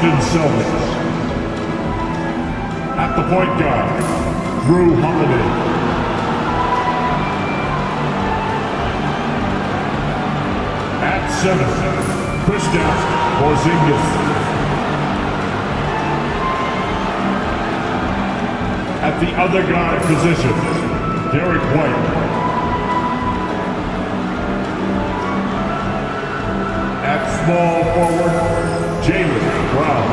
Boston Celtics. At the point guard, Drew Holiday. At center, Kristaps Porzingis. At the other guard position, Derek White. At small forward, Jaylen Brown.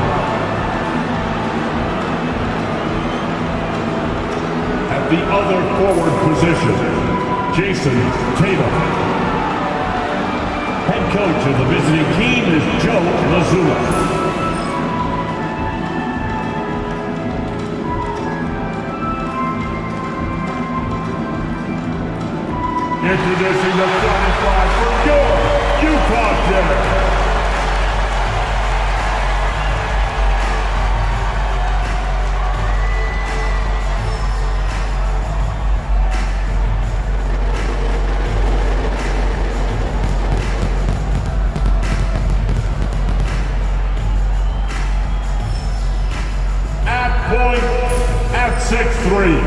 At the other forward position, Jason Tatum. Head coach of the visiting team is Joe Mazzulla. Introducing the starting five for your Utah Jazz. At point, at 6'3",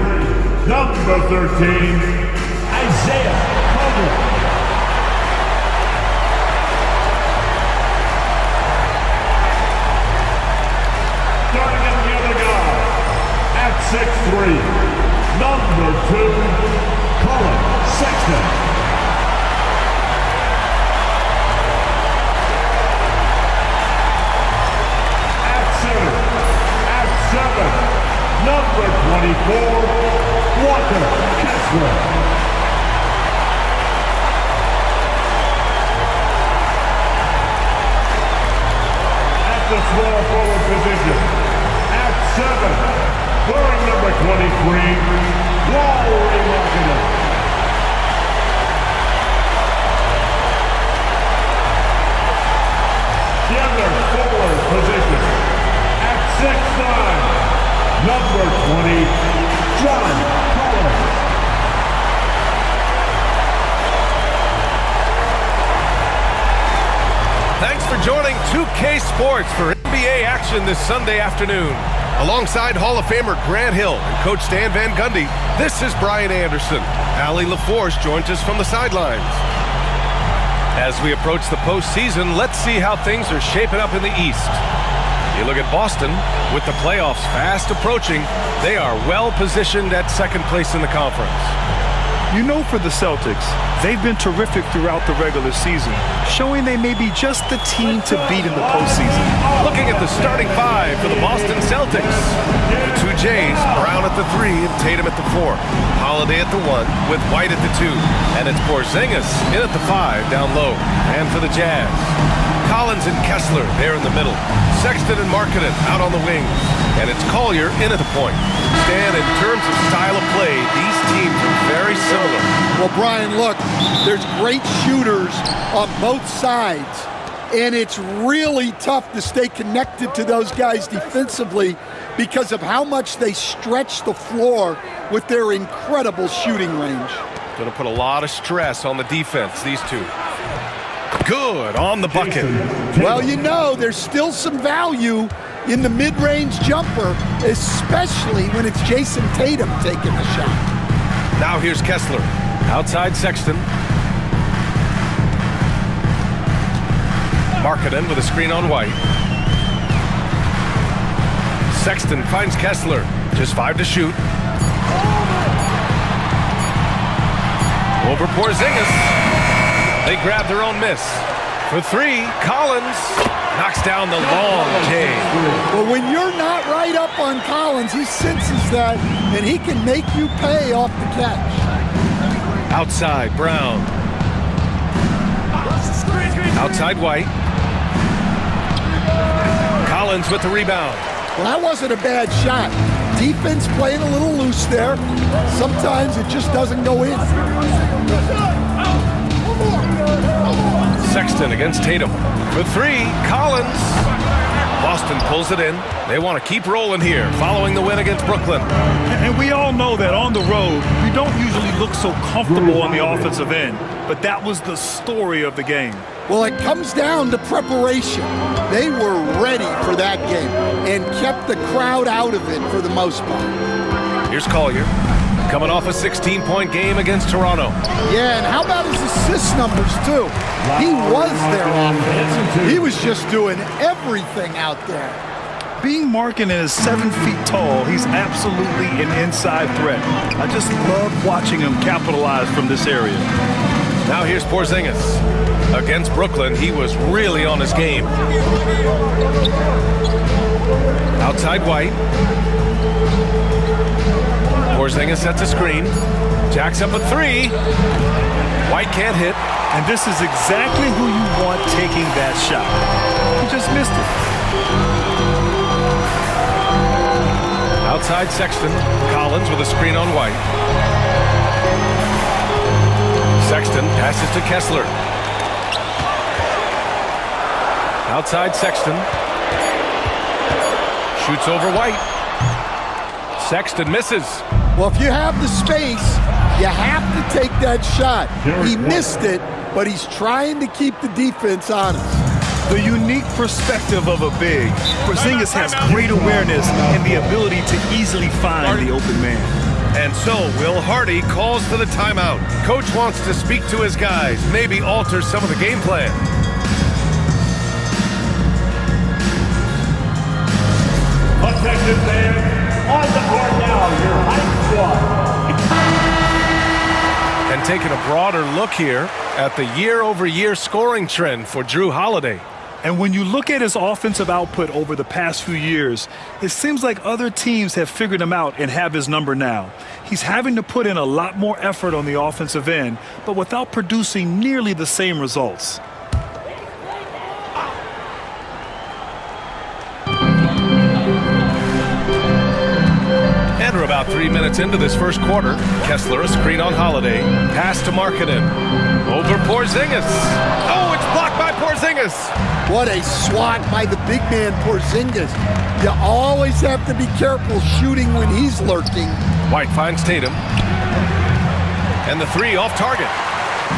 number 13, Isaiah Coleman. Starting at the other guy, at 6'3", number 2, Colin Sexton. At center, at 7, number 24, Walker Kessler. The small forward position. At 7, wearing number 23, Lauri Markkanen. The other forward position. At 6'9", number 20, John Collins. Thanks for joining 2K Sports for NBA action this Sunday afternoon. Alongside Hall of Famer Grant Hill and Coach Stan Van Gundy, this is Brian Anderson. Allie LaForce joins us from the sidelines. As we approach the postseason, let's see how things are shaping up in the East. You look at Boston, with the playoffs fast approaching, they are well positioned at second place in the conference. You know, for the Celtics, they've been terrific throughout the regular season, showing they may be just the team to beat in the postseason. Looking at the starting five for the Boston Celtics. The two Jays, Brown at the 3 and Tatum at the 4. Holiday at the 1 with White at the 2. And it's Porzingis in at the 5 down low. And for the Jazz, Collins and Kessler there in the middle. Sexton and Markkanen out on the wings. And it's Collier in at the point. Stan, in terms of style of play, these teams are very similar. Well, Brian, look, there's great shooters on both sides, and it's really tough to stay connected to those guys defensively because of how much they stretch the floor with their incredible shooting range. Going to put a lot of stress on the defense, these two. Good on the bucket. Well, you know, there's still some value in the mid-range jumper, especially when it's Jason Tatum taking the shot. Now here's Kessler. Outside Sexton. Markkanen with a screen on White. Sexton finds Kessler. Just 5 to shoot. Over Porzingis. They grab their own miss. For 3, Collins knocks down the long J. Well, when you're not right up on Collins, he senses that, and he can make you pay off the catch. Outside, Brown. Outside, White. Collins with the rebound. Well, that wasn't a bad shot. Defense playing a little loose there. Sometimes it just doesn't go in. Sexton against Tatum. For 3, Collins. Boston pulls it in. They want to keep rolling here, following the win against Brooklyn. And we all know that on the road, we don't usually look so comfortable on the offensive end, but that was the story of the game. Well, it comes down to preparation. They were ready for that game and kept the crowd out of it for the most part. Here's Collier, coming off a 16-point game against Toronto. Yeah, and how about his assist numbers, too? He was their offense. He was just doing everything out there. Being Markkanen is 7 feet tall, he's absolutely an inside threat. I just love watching him capitalize from this area. Now here's Porzingis. Against Brooklyn, he was really on his game. Outside White. Porzingis sets a screen. Jacks up a three. White can't hit. And this is exactly who you want taking that shot. He just missed it. Outside Sexton. Collins with a screen on White. Sexton passes to Kessler. Outside Sexton. Shoots over White. Sexton misses. Well, if you have the space, you have to take that shot. He missed it, but he's trying to keep the defense honest. The unique perspective of a big. Porzingis has great awareness and the ability to easily find the open man. And so Will Hardy calls for the timeout. Coach wants to speak to his guys, maybe alter some of the game plan. Attention fans, on the board now, your hype squad. And taking a broader look here at the year-over-year scoring trend for Jrue Holiday. And when you look at his offensive output over the past few years, it seems like other teams have figured him out and have his number now. He's having to put in a lot more effort on the offensive end, but without producing nearly the same results. And we're about 3 minutes into this first quarter. Kessler, a screen on Holiday. Pass to Markkanen. Over Porzingis. Oh, it's blocked by Porzingis. What a swat by the big man Porzingis. You always have to be careful shooting when he's lurking. White finds Tatum. And the three off target.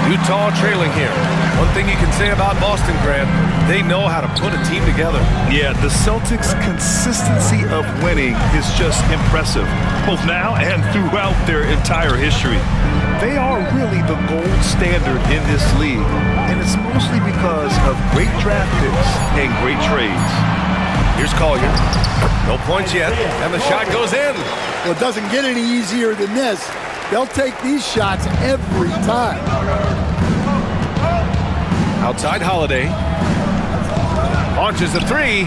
Utah trailing here. One thing you can say about Boston, Grant, they know how to put a team together. Yeah, the Celtics' consistency of winning is just impressive, both now and throughout their entire history. They are really the gold standard in this league, and it's mostly because of great draft picks and great trades. Here's Collier. No points yet, and the shot goes in. Well, it doesn't get any easier than this. They'll take these shots every time. Outside Holiday. Launches a three.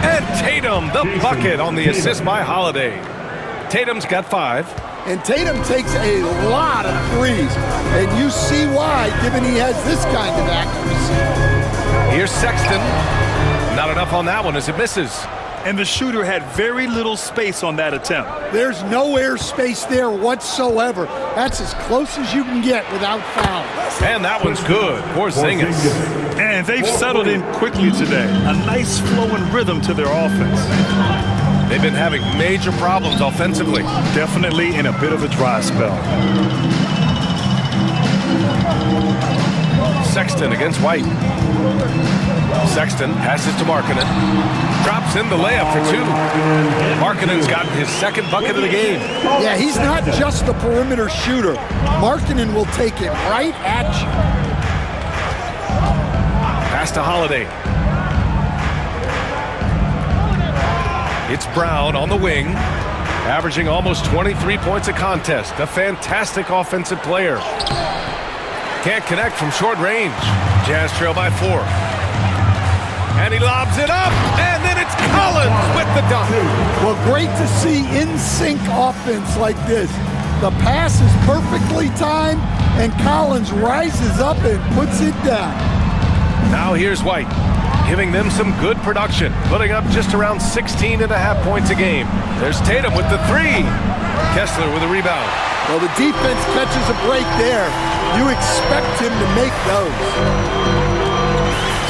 And Tatum, the bucket on the assist by Holiday. Tatum's got 5. And Tatum takes a lot of threes. And you see why, given he has this kind of accuracy. Here's Sexton. Not enough on that one as it misses. And the shooter had very little space on that attempt. There's no air space there whatsoever. That's as close as you can get without foul. And that one's good. Porzingis. And they've settled in quickly today. A nice flowing rhythm to their offense. They've been having major problems offensively. Definitely in a bit of a dry spell. Sexton against White. Sexton passes to Markkanen. Drops in the layup for 2. Markkanen's gotten his second bucket of the game. Yeah, he's not just a perimeter shooter. Markkanen will take it right at you. Pass to Holiday. It's Brown on the wing, averaging almost 23 points a contest. A fantastic offensive player. Can't connect from short range. Jazz trail by 4. And he lobs it up, and then it's Collins with the dunk. Well, great to see in-sync offense like this. The pass is perfectly timed, and Collins rises up and puts it down. Now here's White, giving them some good production, putting up just around 16.5 points a game. There's Tatum with the 3. Kessler with a rebound. Well, the defense catches a break there. You expect him to make those.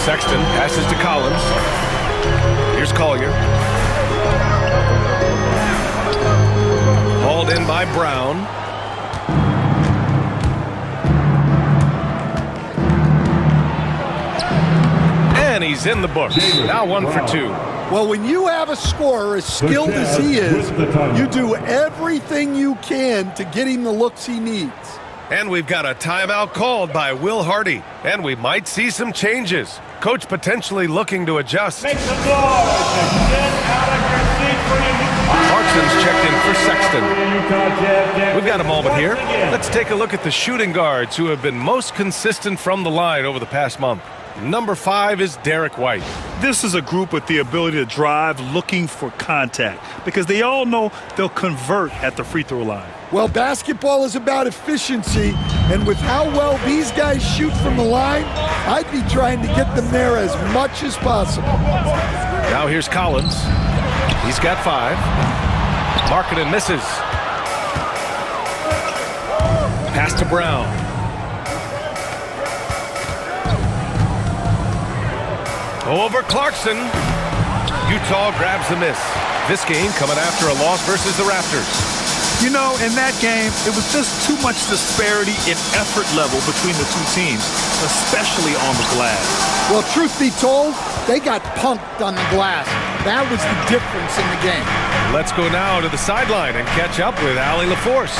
Sexton passes to Collins. Here's Collier. Hauled in by Brown. And he's in the books. Now 1 for 2. Well, when you have a scorer as skilled as he is, you do everything you can to get him the looks he needs. And we've got a timeout called by Will Hardy. And we might see some changes. Coach potentially looking to adjust. Make some noise and get out of your seat for you. Clarkson's checked in for Sexton. We've got a moment here. Let's take a look at the shooting guards who have been most consistent from the line over the past month. Number 5 is Derek White. This is a group with the ability to drive looking for contact because they all know they'll convert at the free throw line. Well, basketball is about efficiency, and with how well these guys shoot from the line, I'd be trying to get them there as much as possible. Now here's Collins. He's got 5. Markkanen misses. Pass to Brown. Over Clarkson. Utah grabs the miss. This game coming after a loss versus the Raptors. You know, in that game, it was just too much disparity in effort level between the two teams, especially on the glass. Well, truth be told, they got punked on the glass. That was the difference in the game. Let's go now to the sideline and catch up with Allie LaForce.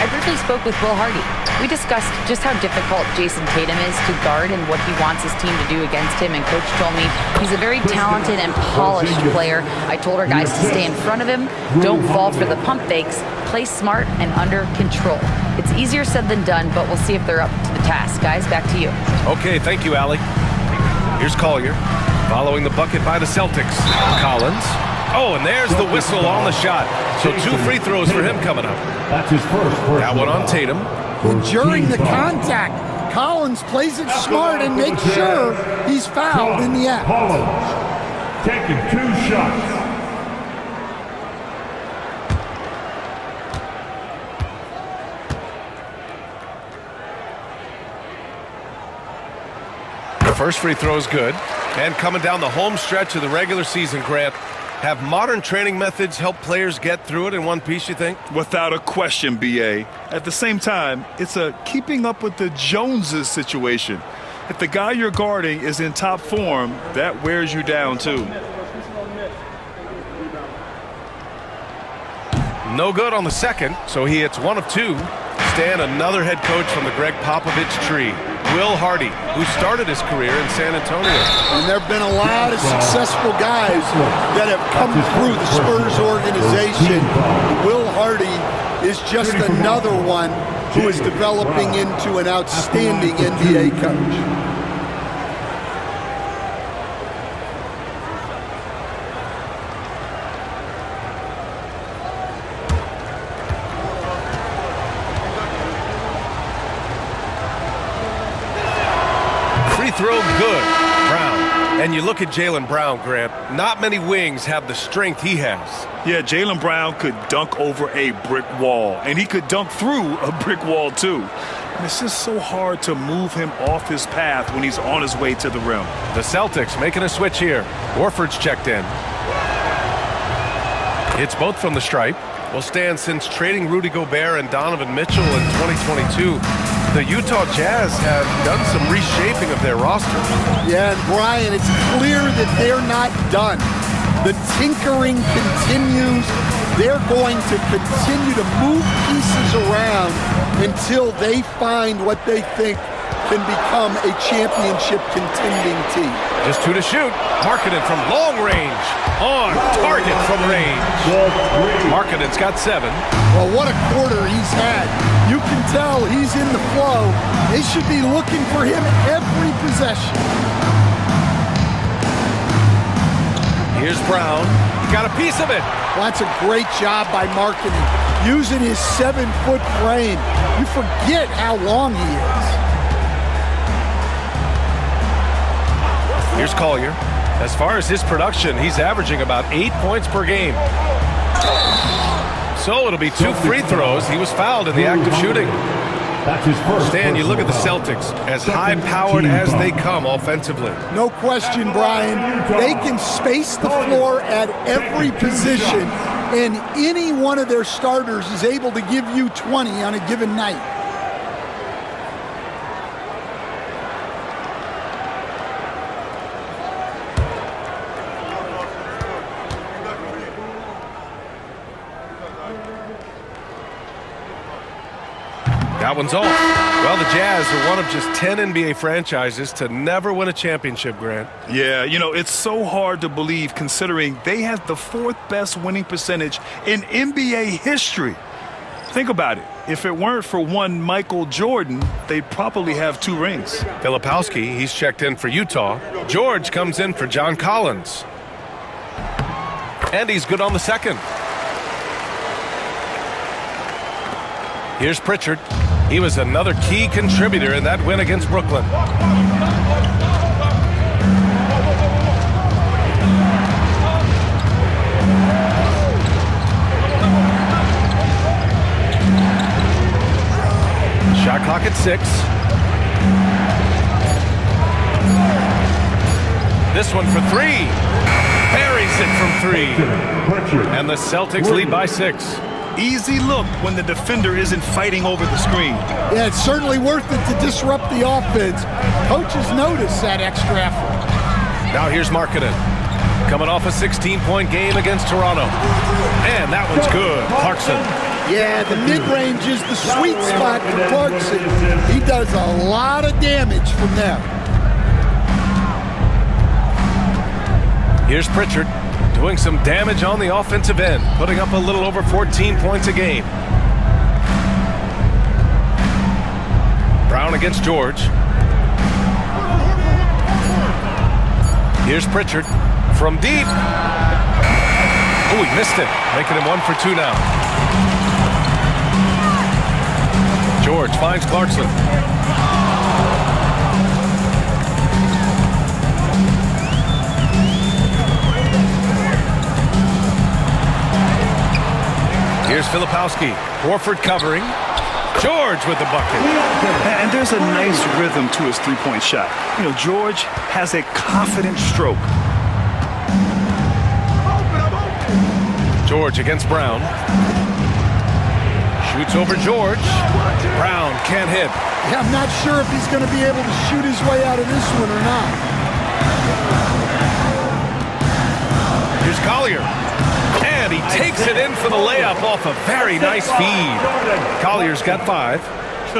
I briefly spoke with Will Hardy. We discussed just how difficult Jason Tatum is to guard and what he wants his team to do against him, and Coach told me he's a very talented and polished player. I told our guys to stay in front of him, don't fall for the pump fakes, play smart and under control. It's easier said than done, but we'll see if they're up to the task. Guys, back to you. Okay, thank you, Allie. Here's Collier, following the bucket by the Celtics. Collins. Oh, and there's the whistle on the shot. So 2 free throws for him coming up. That's his first. That one on Tatum. During the contact, Collins plays it smart and makes sure he's fouled in the act. Collins taking 2 shots. The first free throw is good. And coming down the home stretch of the regular season, Grant, have modern training methods help players get through it in one piece, you think? Without a question, B.A. At the same time, it's a keeping up with the Joneses situation. If the guy you're guarding is in top form, that wears you down too. No good on the second, so he hits 1 of 2. Stan, another head coach from the Greg Popovich tree. Will Hardy, who started his career in San Antonio. And there have been a lot of successful guys that have come through the Spurs organization. Will Hardy is just another one who is developing into an outstanding NBA coach. Throw good, Brown. And you look at Jaylen Brown, Grant, not many wings have the strength he has. Yeah, Jaylen Brown could dunk over a brick wall, and he could dunk through a brick wall too. And it's just so hard to move him off his path when he's on his way to the rim. The Celtics making a switch here. Warford's checked in. It's both from the stripe. Will stand since trading Rudy Gobert and Donovan Mitchell in 2022. The Utah Jazz have done some reshaping of their roster. Yeah, and Brian, it's clear that they're not done. The tinkering continues. They're going to continue to move pieces around until they find what they think can become a championship contending team. Just 2 to shoot. Markkanen from long range. On target from range. Markkanen's got 7. Well, what a quarter he's had. You can tell he's in the flow. They should be looking for him every possession. Here's Brown. He got a piece of it. Well, that's a great job by Markkanen. Using his 7-foot frame. You forget how long he is. Here's Collier. As far as his production, he's averaging about 8 points per game. So it'll be 2 free throws. He was fouled in the act of shooting. That's his first. Stan, you look at the Celtics, as high-powered as they come offensively. No question, Brian. They can space the floor at every position, and any one of their starters is able to give you 20 on a given night. That one's off. Well, the Jazz are one of just 10 NBA franchises to never win a championship, Grant. Yeah, you know, it's so hard to believe considering they have the 4th best winning percentage in NBA history. Think about it. If it weren't for one Michael Jordan, they'd probably have 2 rings. Filipowski, he's checked in for Utah. George comes in for John Collins. And he's good on the second. Here's Pritchard. He was another key contributor in that win against Brooklyn. Shot clock at 6. This one for 3. Buries it from 3. And the Celtics lead by 6. Easy look when the defender isn't fighting over the screen. Yeah, it's certainly worth it to disrupt the offense. Coaches notice that extra effort. Now here's Markkanen, coming off a 16-point game against Toronto. And that one's good. Clarkson. Yeah, the mid-range is the sweet spot for Clarkson. He does a lot of damage from there. Here's Pritchard, doing some damage on the offensive end, putting up a little over 14 points a game. Brown against George. Here's Pritchard from deep. Oh, he missed it, making him 1 for 2 now. George finds Clarkson. Here's Filipowski. Horford covering. George with the bucket. And there's a nice rhythm to his three-point shot. You know, George has a confident stroke. George against Brown. Shoots over George. Brown can't hit. Yeah, I'm not sure if he's going to be able to shoot his way out of this one or not. Here's Collier. And he takes it in for the layup off a very nice feed. Collier's got 5.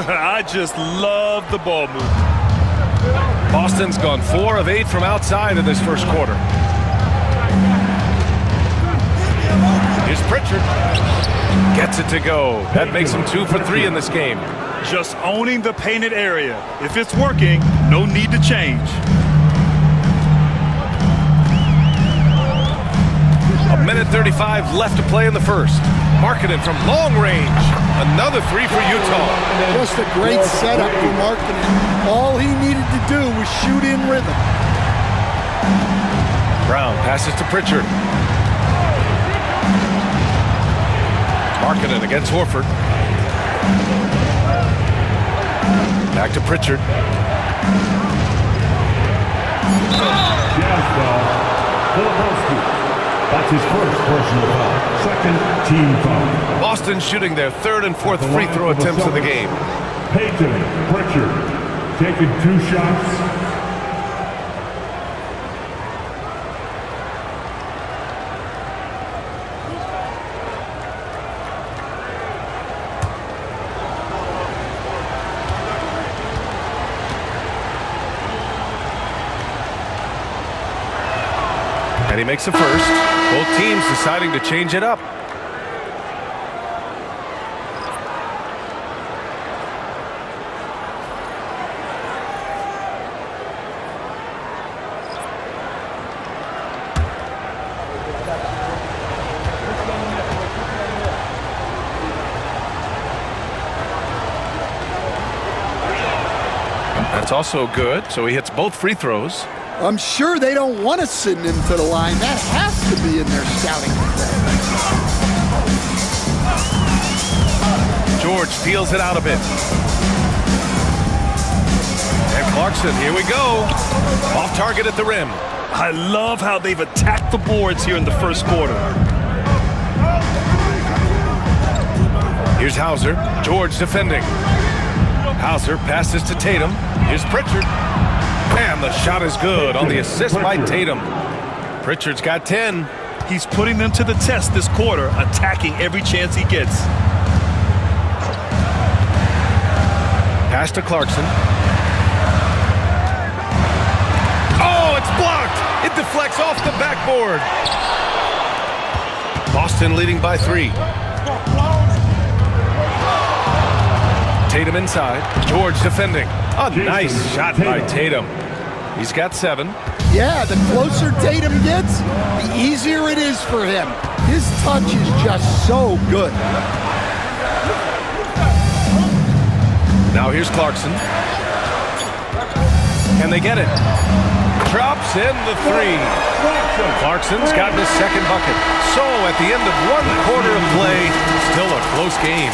I just love the ball movement. Boston's gone 4 of 8 from outside in this first quarter. Here's Pritchard. Gets it to go. That makes him 2 for 3 in this game. Just owning the painted area. If it's working, no need to change. A minute 35 left to play in the first. Markkanen from long range. Another 3 for Utah. Just a great setup for Markkanen. All he needed to do was shoot in rhythm. Brown passes to Pritchard. Markkanen against Horford. Back to Pritchard. Jazz foul. Filipowski. That's his first personal foul. Second team foul. Boston shooting their 3rd and 4th free throw attempts of the game. Payton Pritchard taking 2 shots. And he makes the first. Both teams deciding to change it up. That's also good, so he hits both free throws. I'm sure they don't want to send him to the line. That has to be in their scouting report. George peels it out a bit. And Clarkson, here we go. Off target at the rim. I love how they've attacked the boards here in the first quarter. Here's Hauser. George defending. Hauser passes to Tatum. Here's Pritchard. And the shot is good on the assist by Tatum. Pritchard's got 10. He's putting them to the test this quarter, attacking every chance he gets. Pass to Clarkson. Oh, it's blocked. It deflects off the backboard. Boston leading by 3. Tatum inside. George defending. A nice shot by Tatum. He's got 7. Yeah, the closer Tatum gets, the easier it is for him. His touch is just so good. Now here's Clarkson. Can they get it? Drops in the 3. Clarkson's gotten his second bucket. So at the end of 1 quarter of play, still a close game.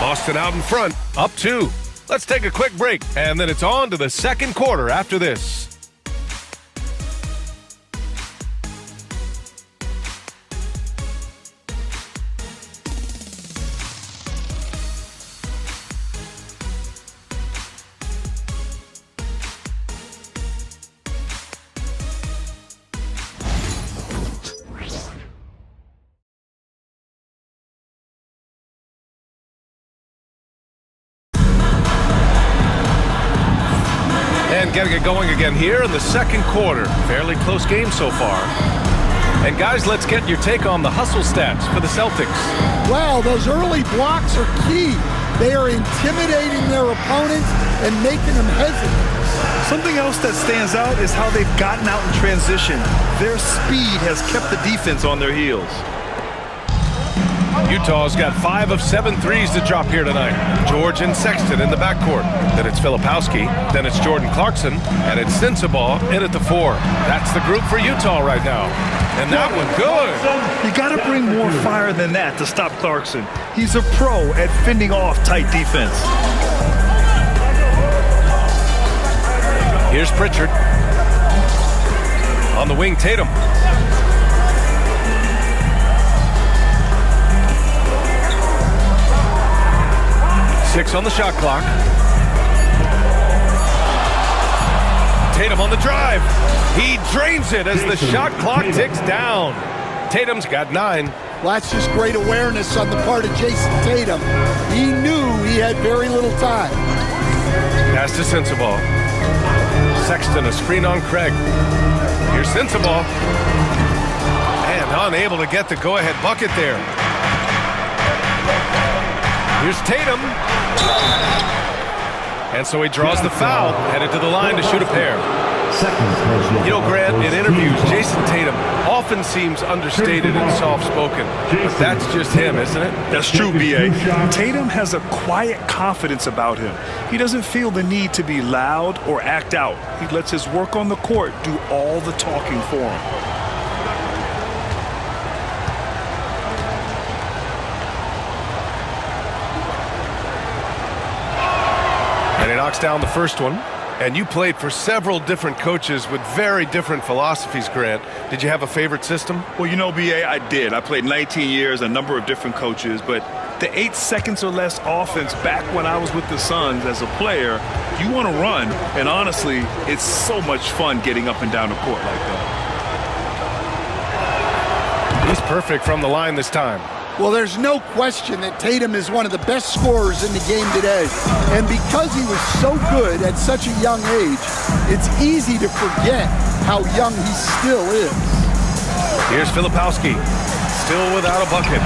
Boston out in front, up 2. Let's take a quick break, and then it's on to the second quarter after this. And getting it going again here in the second quarter. Fairly close game so far. And guys, let's get your take on the hustle stats for the Celtics. Well, those early blocks are key. They are intimidating their opponents and making them hesitant. Something else that stands out is how they've gotten out in transition. Their speed has kept the defense on their heels. Utah's got 5 of 7 threes to drop here tonight. George and Sexton in the backcourt. Then it's Filipowski. Then it's Jordan Clarkson. And it's Sensabaugh in at the 4. That's the group for Utah right now. And that one good. You got to bring more fire than that to stop Clarkson. He's a pro at fending off tight defense. Here's Pritchard. On the wing, Tatum. Six on the shot clock. Tatum on the drive. He drains it as the shot clock ticks down. Tatum's got 9. Well, that's just great awareness on the part of Jason Tatum. He knew he had very little time. Pass to Sensabaugh. Sexton, a screen on Craig. Here's Sensabaugh. And unable to get the go-ahead bucket there. Here's Tatum. And so he draws the foul, headed to the line to shoot a pair. You know, Grant, in interviews, Jason Tatum often seems understated and soft-spoken. But that's just him, isn't it? That's true, B.A. Tatum has a quiet confidence about him. He doesn't feel the need to be loud or act out. He lets his work on the court do all the talking for him. And he knocks down the first one. And you played for several different coaches with very different philosophies, Grant. Did you have a favorite system? Well, you know, B.A., I did. I played 19 years, a number of different coaches, but the 8 seconds or less offense back when I was with the Suns as a player, you want to run, and honestly, it's so much fun getting up and down the court like that. He's perfect from the line this time. Well, there's no question that Tatum is one of the best scorers in the game today. And because he was so good at such a young age, it's easy to forget how young he still is. Here's Filipowski, still without a bucket.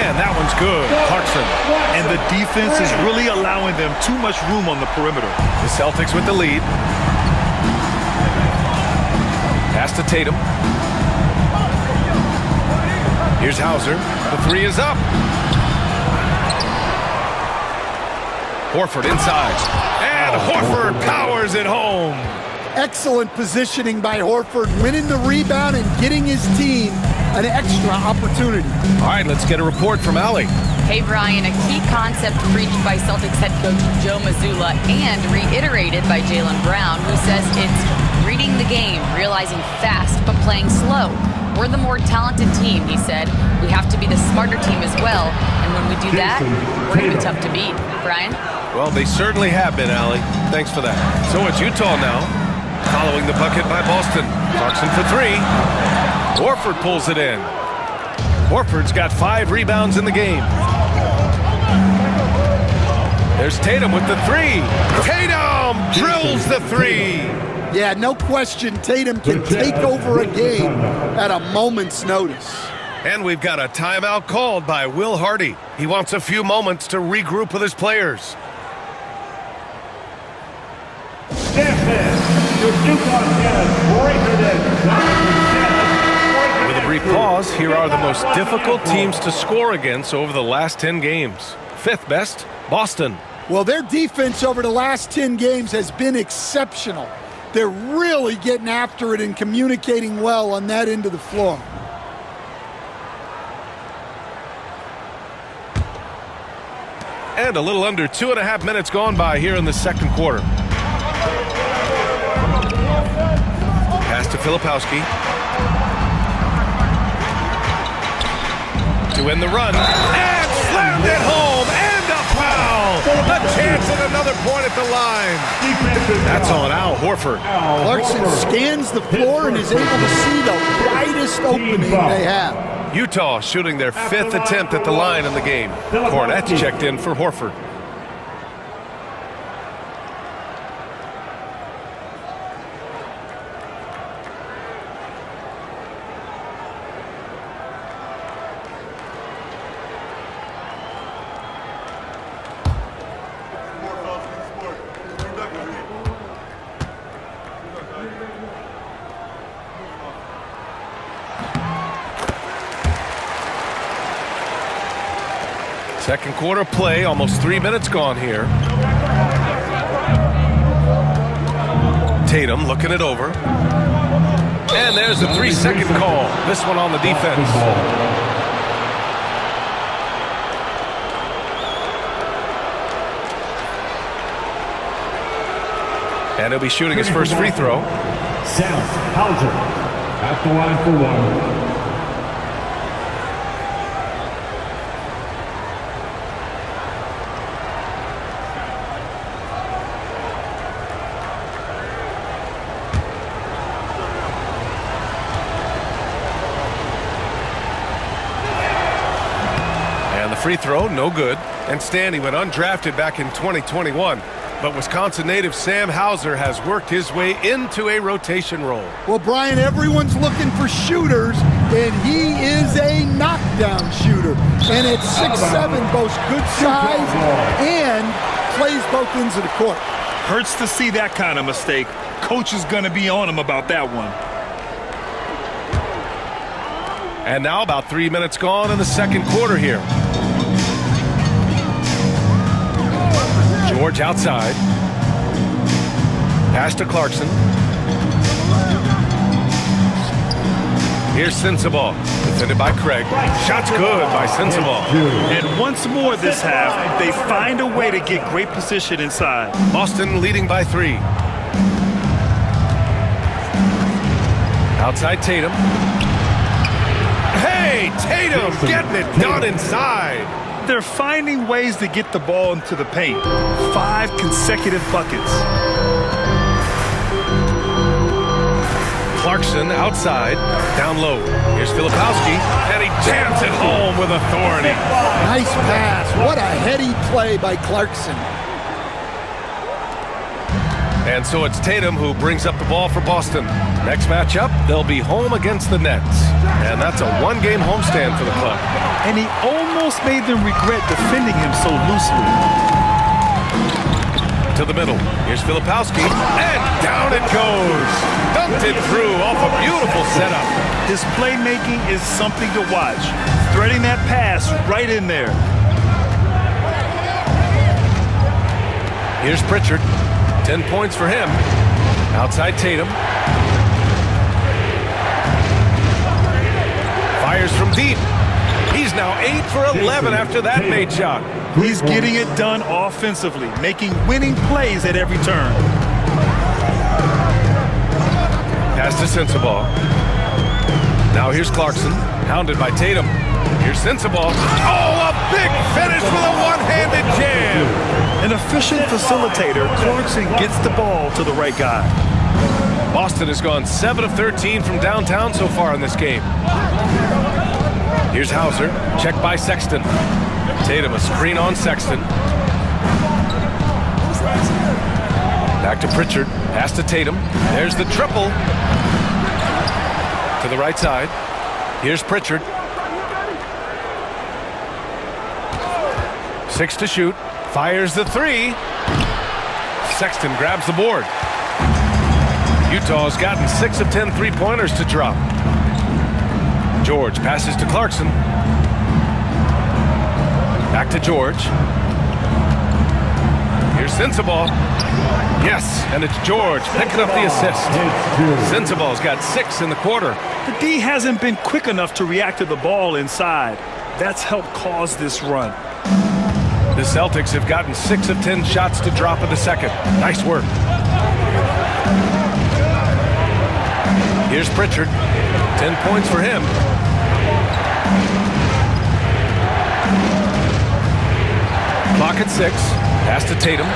And that one's good. Clarkson. And the defense is really allowing them too much room on the perimeter. The Celtics with the lead. Pass to Tatum. Here's Hauser. The 3 is up. Horford inside. And Horford powers it home. Excellent positioning by Horford, winning the rebound and getting his team an extra opportunity. All right, let's get a report from Allie. Hey, Brian, a key concept preached by Celtics head coach Joe Mazzulla and reiterated by Jaylen Brown, who says it's reading the game, realizing fast but playing slow. We're the more talented team, he said. We have to be the smarter team as well. And when we do that, we're going to be tough to beat. Brian? Well, they certainly have been, Allie. Thanks for that. So it's Utah now, following the bucket by Boston. Clarkson for 3. Horford pulls it in. Horford's got 5 rebounds in the game. There's Tatum with the three. Tatum drills the three. Yeah, no question, Tatum can take over a game at a moment's notice. And we've got a timeout called by Will Hardy. He wants a few moments to regroup with his players. With a brief pause, here are the most difficult teams to score against over the last 10 games. Fifth best, Boston. Well, their defense over the last 10 games has been exceptional. They're really getting after it and communicating well on that end of the floor. And a little under 2.5 minutes gone by here in the second quarter. Pass to Filipowski. To end the run. And slammed it home. And a foul. A chance at another point at the line. That's on Al Horford. Clarkson scans the floor and is able to see the widest opening they have. Utah shooting their 5th attempt at the line in the game. Hornets checked in for Horford. Second quarter play, almost 3 minutes gone here. Tatum looking it over. And there's a 3-second call. This one on the defense. And he'll be shooting his first free throw. Sam Hauser at the line for one. Free throw, no good. And Stanley went undrafted back in 2021. But Wisconsin native Sam Hauser has worked his way into a rotation role. Well, Brian, everyone's looking for shooters, and he is a knockdown shooter. And at 6'7", boasts good size and plays both ends of the court. Hurts to see that kind of mistake. Coach is going to be on him about that one. And now about 3 minutes gone in the second quarter here. George outside. Pass to Clarkson. Here's Sensabaugh. Defended by Craig. Shot's good by Sensabaugh. And once more this half, they find a way to get great position inside. Boston leading by 3. Outside Tatum. Hey, Tatum getting it done inside. They're finding ways to get the ball into the paint. 5 consecutive buckets. Clarkson outside, down low. Here's Filipowski, and he jams it home with authority. Nice pass. What a heady play by Clarkson. And so it's Tatum who brings up the ball for Boston. Next matchup, they'll be home against the Nets. And that's a one-game homestand for the club. And he almost made them regret defending him so loosely. To the middle. Here's Filipowski. And down it goes. Dunked it through off a beautiful setup. His playmaking is something to watch. Threading that pass right in there. Here's Pritchard. 10 points for him. Outside Tatum. Fires from deep. He's now 8 for 11 after that made shot. He's getting it done offensively, making winning plays at every turn. Pass to Sensabaugh. Now here's Clarkson, hounded by Tatum. Here's Sensabaugh. Oh, a big finish with a one-handed jam. An efficient facilitator, Clarkson gets the ball to the right guy. Boston has gone 7 of 13 from downtown so far in this game. Here's Hauser, checked by Sexton. Tatum a screen on Sexton. Back to Pritchard. Pass to Tatum. There's the triple. To the right side. Here's Pritchard. 6 to shoot. Fires the 3. Sexton grabs the board. Utah's gotten 6 of 10 3-pointers to drop. George passes to Clarkson. Back to George. Here's Sensabaugh. Yes, and it's George picking up the assist. Sensabaugh's got 6 in the quarter. The D hasn't been quick enough to react to the ball inside. That's helped cause this run. The Celtics have gotten 6 of 10 shots to drop in the second. Nice work. Here's Pritchard. 10 points for him. Clock at 6. Pass to Tatum.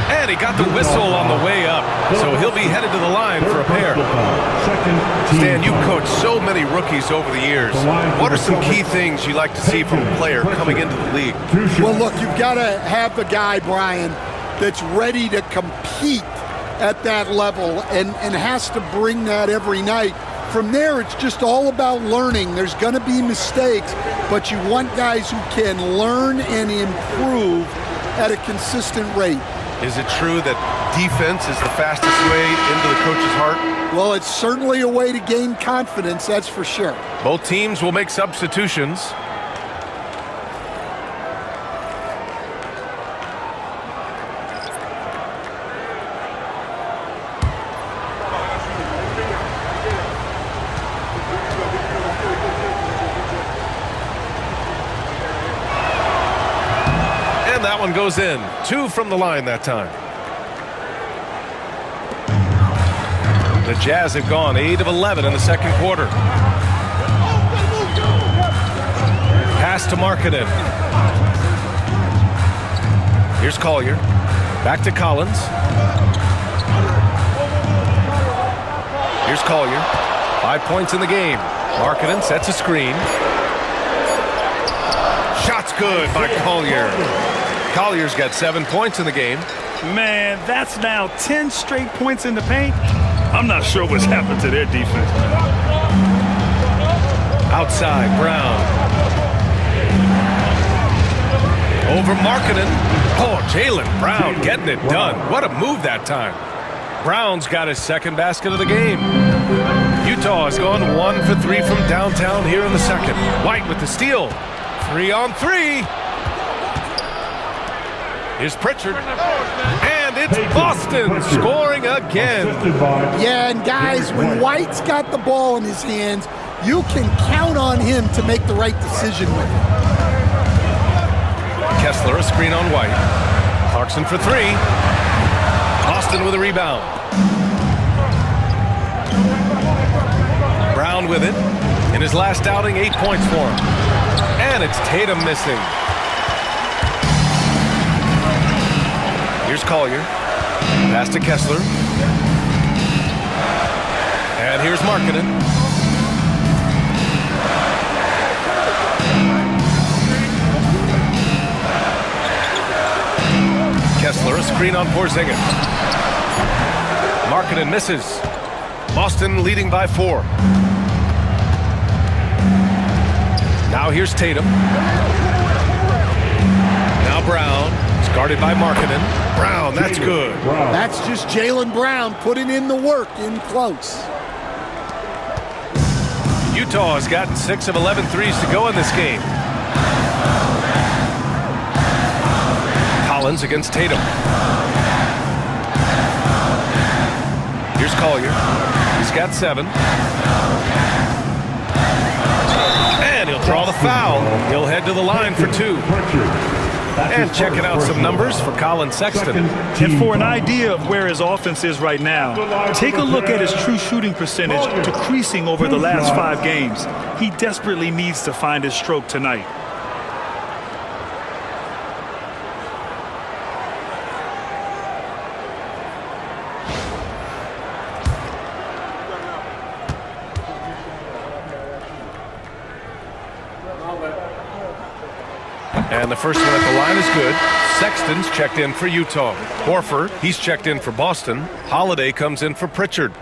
And he got the whistle on the way up, so he'll be headed to the line for a pair. Stan, you've coached so many rookies over the years. What are some key things you like to see from a player coming into the league? Well, look, you've got to have a guy, Brian, that's ready to compete at that level and has to bring that every night. From there, it's just all about learning. There's going to be mistakes, but you want guys who can learn and improve at a consistent rate. Is it true that defense is the fastest way into the coach's heart? Well, it's certainly a way to gain confidence, that's for sure. Both teams will make substitutions. That one goes in. 2 from the line that time. The Jazz have gone 8 of 11 in the second quarter. Pass to Markkanen. Here's Collier. Back to Collins. Here's Collier. 5 points in the game. Markkanen sets a screen. Shot's good by Collier. Collier's got 7 points in the game. Man, that's now 10 straight points in the paint. I'm not sure what's happened to their defense. Outside, Brown. Over Markkanen. Oh, Jaylen Brown getting it done. What a move that time. Brown's got his second basket of the game. Utah has gone 1 for 3 from downtown here in the second. White with the steal. 3 on 3. Here's Pritchard, and it's Boston scoring again. Yeah, and guys, when White's got the ball in his hands, you can count on him to make the right decision with it. Kessler, a screen on White. Clarkson for 3. Boston with a rebound. Brown with it. In his last outing, 8 points for him. And it's Tatum missing. Here's Collier. Pass to Kessler. And here's Markkanen. Kessler, a screen on Porzingis. Markkanen misses. Boston leading by 4. Now here's Tatum. Now Brown. It's guarded by Markkanen. Brown, that's good. That's just Jaylen Brown putting in the work in close. Utah has gotten 6 of 11 threes to go in this game. Collins against Tatum. Here's Collier. He's got 7. And he'll draw the foul. He'll head to the line for 2. And checking out some numbers for Colin Sexton. And for an idea of where his offense is right now, take a look at his true shooting percentage decreasing over the last 5 games. He desperately needs to find his stroke tonight. And the first one at the line is good. Sexton's checked in for Utah. Horford, he's checked in for Boston. Holiday comes in for Pritchard.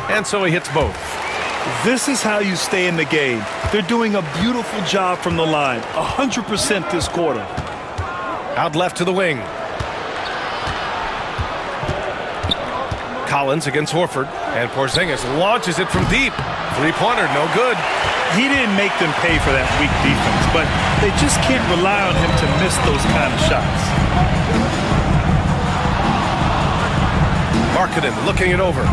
And so he hits both. This is how you stay in the game. They're doing a beautiful job from the line. 100% this quarter. Out left to the wing. Collins against Horford. And Porzingis launches it from deep. Three-pointer, no good. He didn't make them pay for that weak defense, but they just can't rely on him to miss those kind of shots. Markkanen looking it over.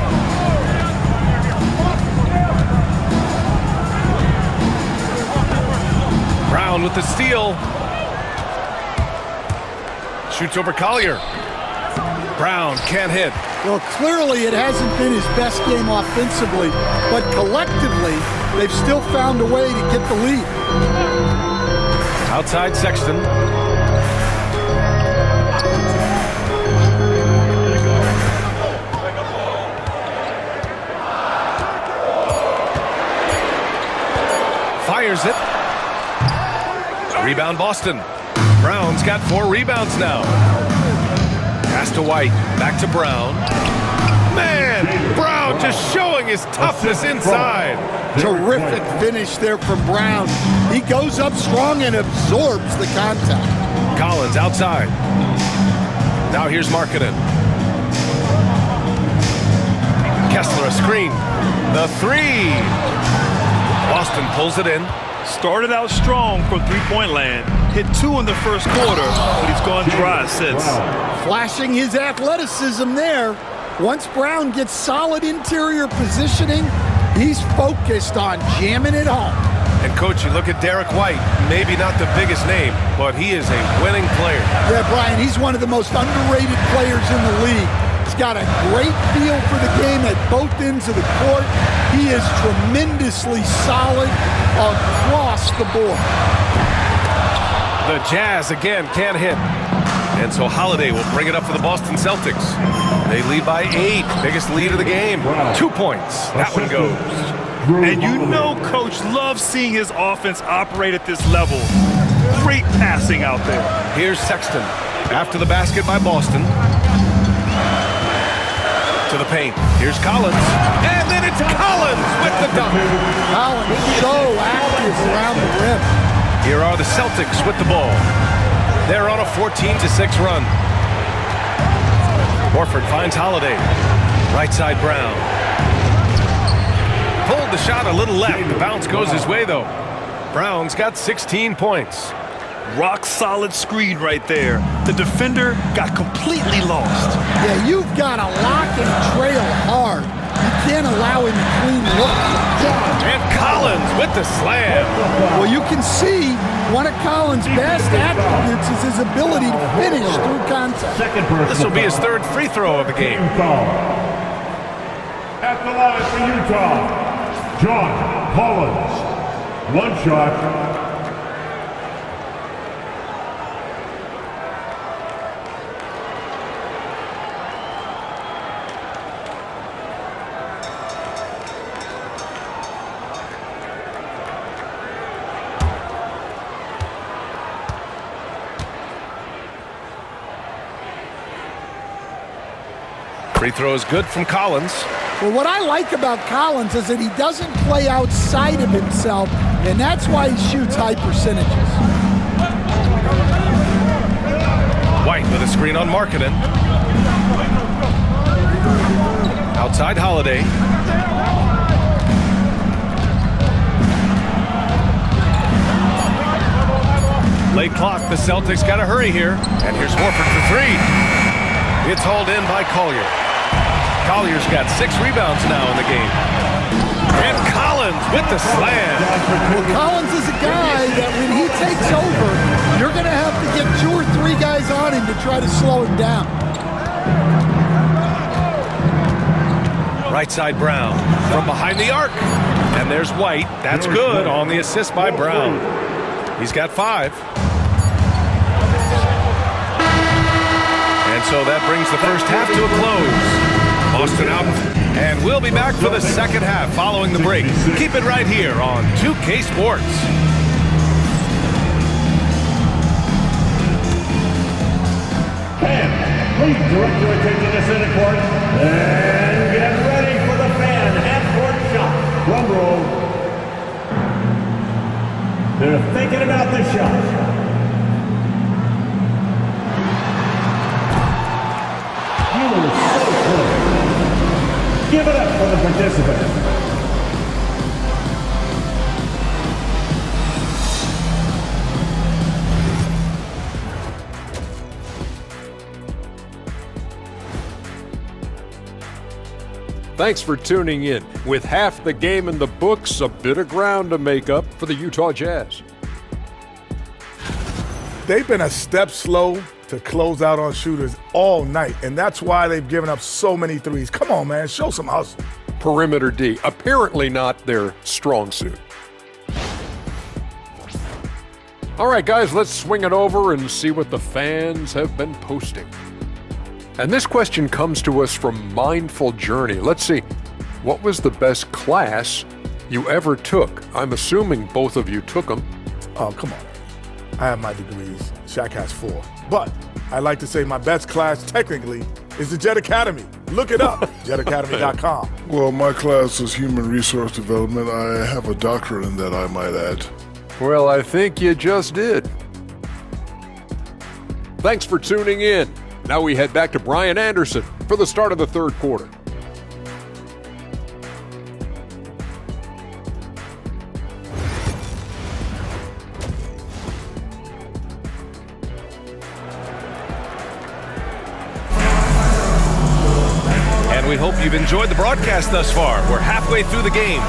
Brown with the steal. Shoots over Collier. Brown can't hit. Well, clearly it hasn't been his best game offensively, but collectively, they've still found a way to get the lead. Outside Sexton. Fires it. Rebound Boston. Brown's got 4 rebounds now. Pass to White. Back to Brown. Man, Brown just showing his toughness inside. Terrific finish there from Brown. He goes up strong and absorbs the contact. Collins outside. Now here's Markkanen. Kessler a screen. The 3. Boston pulls it in. Started out strong from three-point land. Hit 2 in the first quarter, but he's gone dry since. Flashing his athleticism there. Once Brown gets solid interior positioning, he's focused on jamming it home. And, Coach, you look at Derek White, maybe not the biggest name, but he is a winning player. Yeah, Brian, he's one of the most underrated players in the league. He's got a great feel for the game at both ends of the court. He is tremendously solid across the board. The Jazz, again, can't hit. And so Holiday will bring it up for the Boston Celtics. They lead by 8. Biggest lead of the game. 2 points. That one goes. And you know Coach loves seeing his offense operate at this level. Great passing out there. Here's Sexton. After the basket by Boston. To the paint. Here's Collins. And then it's Collins with the dunk. Collins so active around the rim. Here are the Celtics with the ball. They're on a 14-6 run. Horford finds Holiday. Right side Brown. Pulled the shot a little left. The bounce goes his way, though. Brown's got 16 points. Rock solid screen right there. The defender got completely lost. Yeah, you've got to lock and trail hard. You can't allow him to clean look. And Collins with the slam. Well, you can see one of Collins' best attributes is his ability to finish through contact. This will be his 3rd free throw of the game. At the line for Utah, John Collins. 1 shot. Free throw is good from Collins. Well, what I like about Collins is that he doesn't play outside of himself, and that's why he shoots high percentages. White with a screen on Markkanen. Outside Holiday. Late clock, the Celtics got to hurry here. And here's Horford for 3. It's hauled in by Collier. Collier's got 6 rebounds now in the game. And Collins with the slam. Well, Collins is a guy that when he takes over, you're going to have to get 2 or 3 guys on him to try to slow him down. Right side Brown from behind the arc. And there's White. That's good on the assist by Brown. He's got 5. And so that brings the first half to a close. Boston out. And we'll be back for the second half following the break. Keep it right here on 2K Sports. Please direct your attention to center court and get ready for the fan half-court shot. Drum roll. They're thinking about the shot. You were so close. Give it up for the participants. Thanks for tuning in. With half the game in the books, a bit of ground to make up for the Utah Jazz. They've been a step slow to close out on shooters all night, and that's why they've given up so many threes. Come on, man, show some hustle. Perimeter D, apparently not their strong suit. All right, guys, let's swing it over and see what the fans have been posting. And this question comes to us from Mindful Journey. Let's see. What was the best class you ever took? I'm assuming both of you took them. Oh, come on. I have my degrees. Shaq has 4. But I like to say my best class technically is the Jet Academy. Look it up, jetacademy.com. Well, my class is human resource development. I have a doctorate in that, I might add. Well, I think you just did. Thanks for tuning in. Now we head back to Brian Anderson for the start of the third quarter. And we hope you've enjoyed the broadcast thus far. We're halfway through the game.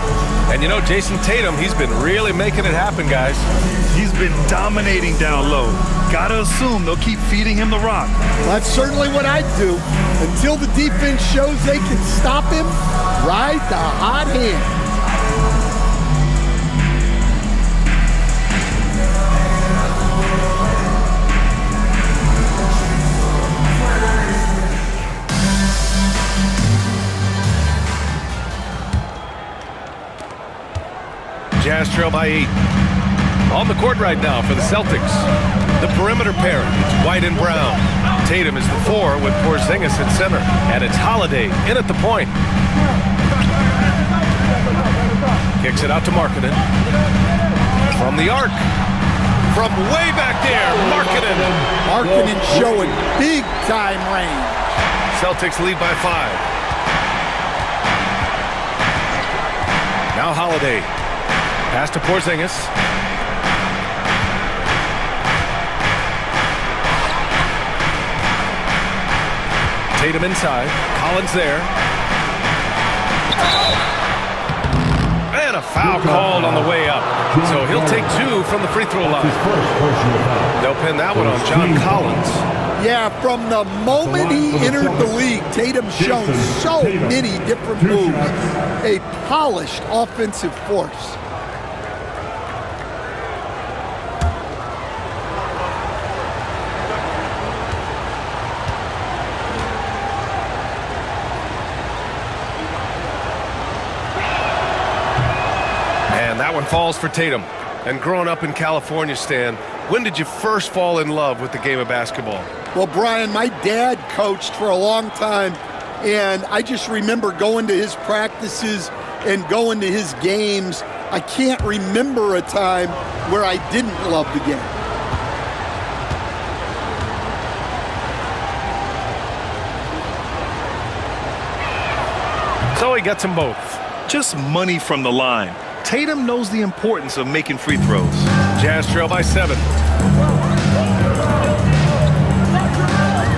And you know, Jason Tatum, he's been really making it happen, guys. He's been dominating down low. Gotta assume they'll keep feeding him the rock. That's certainly what I'd do. Until the defense shows they can stop him, ride the hot hand. Jazz trail by 8. On the court right now for the Celtics. The perimeter pair, it's White and Brown. Tatum is the 4 with Porzingis at center. And it's Holiday in at the point. Kicks it out to Markkanen. From the arc. From way back there, Markkanen. Markkanen showing big time range. Celtics lead by 5. Now Holiday. Pass to Porzingis. Tatum inside. Collins there. And a foul called on the way up. So he'll take 2 from the free throw line. They'll pin that one on John Collins. Yeah, from the moment he entered the league, Tatum's shown so many different moves. A polished offensive force. That one falls for Tatum. And growing up in California, Stan, when did you first fall in love with the game of basketball? Well, Brian, my dad coached for a long time, and I just remember going to his practices and going to his games. I can't remember a time where I didn't love the game. So he gets them both. Just money from the line. Tatum knows the importance of making free throws. Jazz trail by 7.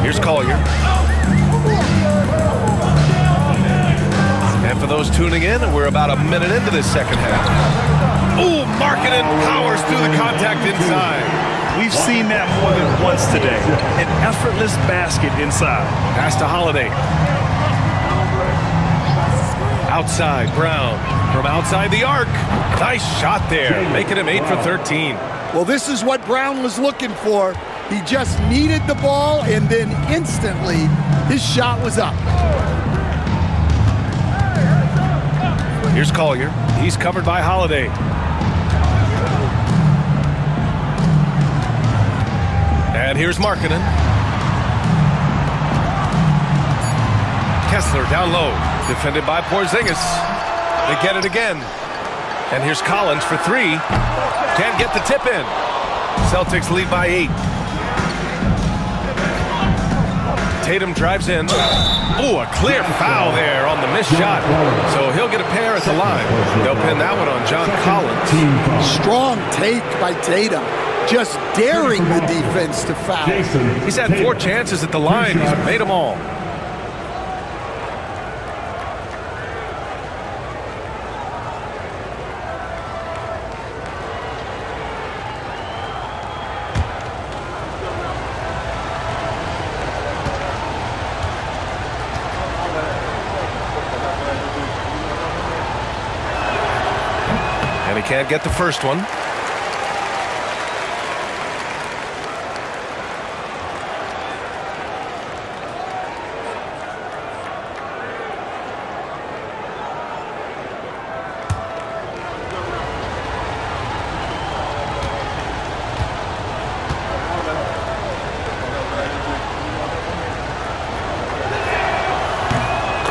Here's Collier. And for those tuning in, we're about a minute into this second half. Ooh, Markkanen powers through the contact inside. We've seen that more than once today. An effortless basket inside. Pass to Holiday. Outside, Brown. From outside the arc. Nice shot there, making him 8 for 13. Well, this is what Brown was looking for. He just needed the ball, and then instantly his shot was up. Here's Collier. He's covered by Holiday. And here's Markkanen. Kessler down low. Defended by Porzingis. They get it again. And here's Collins for three. Can't get the tip in. Celtics lead by 8. Tatum drives in. Ooh, a clear foul there on the missed shot. So he'll get a pair at the line. They'll pin that one on John Collins. Strong take by Tatum. Just daring the defense to foul. He's had 4 chances at the line. He's made them all. And he can't get the first one.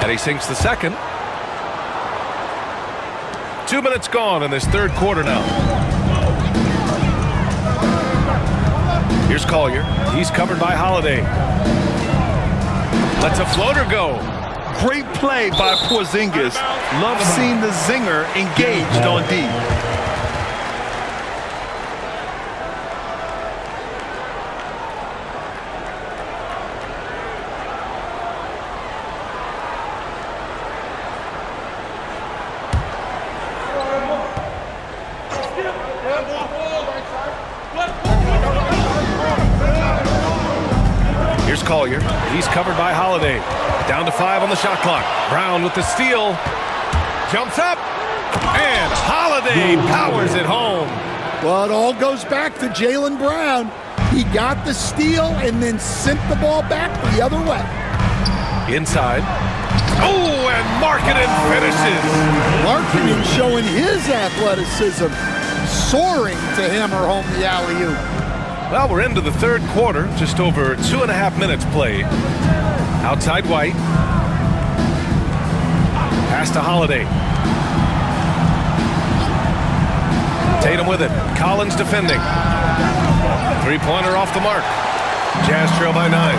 And he sinks the second. 2 minutes gone in this third quarter now. Here's Collier. He's covered by Holiday. Lets a floater go. Great play by Porzingis. Love seeing the zinger engaged on D. Here's Collier. He's covered by Holiday. Down to 5 on the shot clock. Brown with the steal. Jumps up. And Holiday powers it home. Well, it all goes back to Jaylen Brown. He got the steal and then sent the ball back the other way. Inside. Oh, and Markkanen finishes. Markkanen showing his athleticism, soaring to hammer home the alley-oop. Well, we're into the third quarter. Just over 2.5 minutes played. Outside White. Pass to Holiday. Tatum with it. Collins defending. Three-pointer off the mark. Jazz trail by 9.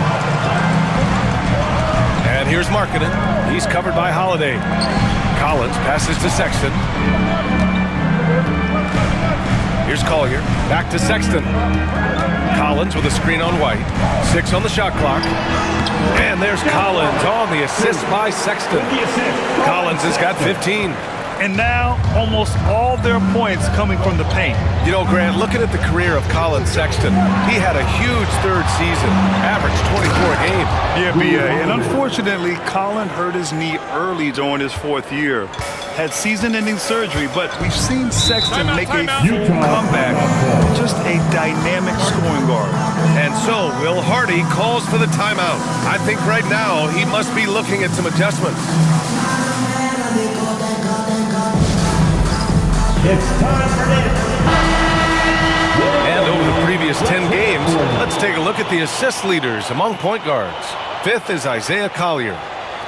And here's Markkanen. He's covered by Holiday. Collins passes to Sexton. Here's Collier. Back to Sexton. Collins with a screen on White. 6 on the shot clock. And there's Collins on the assist by Sexton. Collins has got 15. And now almost all their points coming from the paint. You know, Grant, looking at the career of Colin Sexton, he had a huge third season, averaged 24 a game. Yeah, B.A. And unfortunately, Colin hurt his knee early during his 4th year. Had season-ending surgery, but we've seen Sexton make a full comeback. Just a dynamic scoring guard. And so, Will Hardy calls for the timeout. I think right now he must be looking at some adjustments. It's time for this. And over the previous 10 games, let's take a look at the assist leaders among point guards. 5th is Isaiah Collier.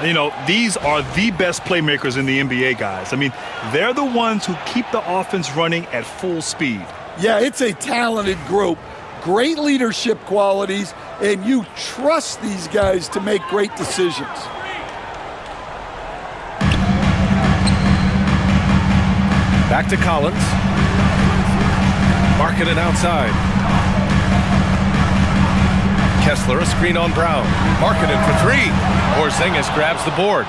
You know, these are the best playmakers in the NBA, guys. I mean, they're the ones who keep the offense running at full speed. Yeah, it's a talented group, great leadership qualities, and you trust these guys to make great decisions. Back to Collins. Markkanen outside. Kessler, a screen on Brown. Markkanen for 3. Porzingis grabs the board.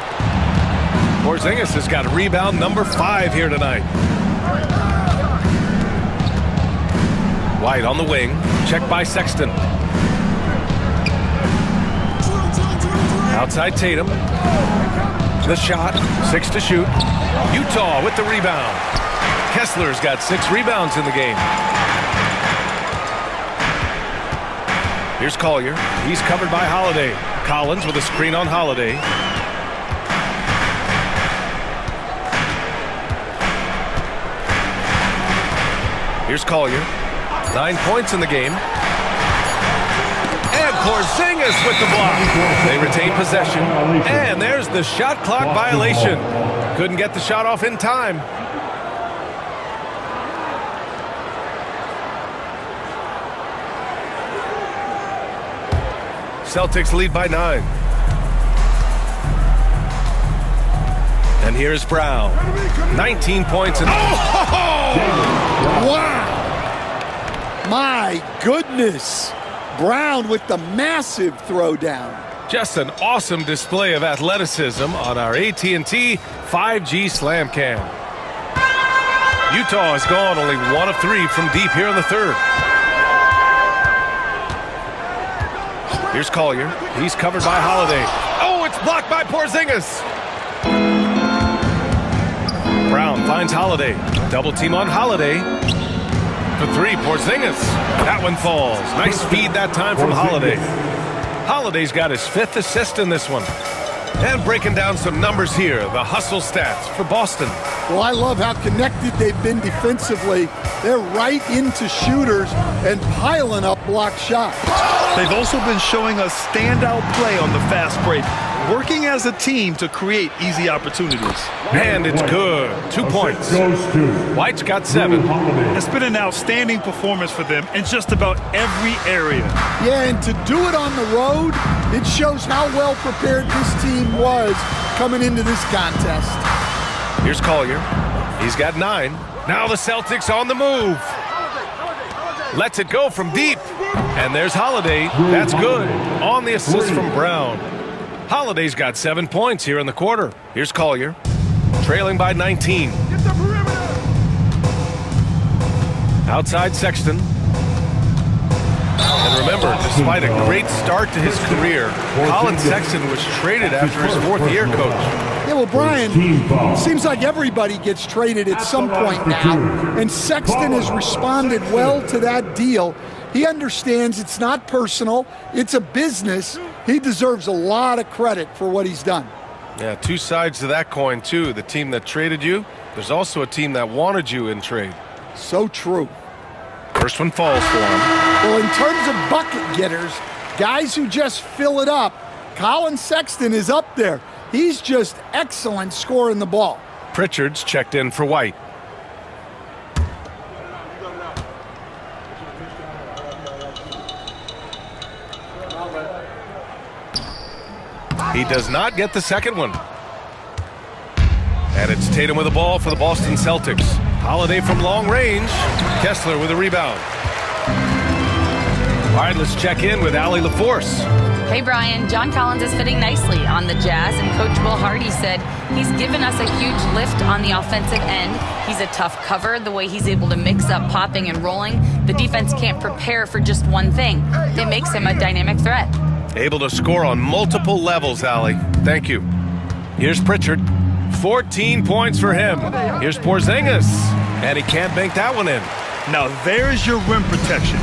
Porzingis has got rebound number 5 here tonight. White on the wing. Checked by Sexton. Outside Tatum. The shot. 6 to shoot. Utah with the rebound. Kessler's got 6 rebounds in the game. Here's Collier. He's covered by Holiday. Collins with a screen on Holiday. Here's Collier. 9 points in the game. And Porzingis with the block. They retain possession. And there's the shot clock violation. Couldn't get the shot off in time. Celtics lead by 9. And here's Brown. 19 points and... Wow! My goodness! Brown with the massive throwdown. Just an awesome display of athleticism on our AT&T 5G Slam Cam. Utah has gone only 1 of 3 from deep here in the third. Here's Collier. He's covered by Holiday. Oh, it's blocked by Porzingis. Brown finds Holiday. Double team on Holiday. For 3, Porzingis. That one falls. Nice feed that time from Holiday. Holiday's got his 5th assist in this one. And breaking down some numbers here, the hustle stats for Boston. Well, I love how connected they've been defensively. They're right into shooters and piling up block shots. They've also been showing us standout play on the fast break, working as a team to create easy opportunities. And it's good. 2 points. White's got 7. It's been an outstanding performance for them in just about every area. Yeah, and to do it on the road, it shows how well prepared this team was coming into this contest. Here's Collier. He's got 9. Now the Celtics on the move. Lets it go from deep. And there's Holiday. That's good. On the assist from Brown. Holiday's got 7 points here in the quarter. Here's Collier. Trailing by 19. Outside Sexton. And remember, despite a great start to his career, Colin Sexton was traded after his 4th year, Coach. Yeah, well, Brian, seems like everybody gets traded at some point now, and Sexton has responded well to that deal. He understands it's not personal, it's a business. He deserves a lot of credit for what he's done. Yeah, 2 sides to that coin, too. The team that traded you, there's also a team that wanted you in trade. So true. First one falls for him. Well, in terms of bucket getters, guys who just fill it up, Colin Sexton is up there. He's just excellent scoring the ball. Pritchard's checked in for White. He does not get the second one. And it's Tatum with the ball for the Boston Celtics. Holiday from long range. Kessler with a rebound. All right, let's check in with Allie LaForce. Hey, Brian. John Collins is fitting nicely on the Jazz, and Coach Will Hardy said he's given us a huge lift on the offensive end. He's a tough cover, the way he's able to mix up popping and rolling. The defense can't prepare for just one thing. It makes him a dynamic threat. Able to score on multiple levels, Allie. Thank you. Here's Pritchard. 14 points for him. Here's Porzingis. And he can't bank that one in. Now there's your rim protection.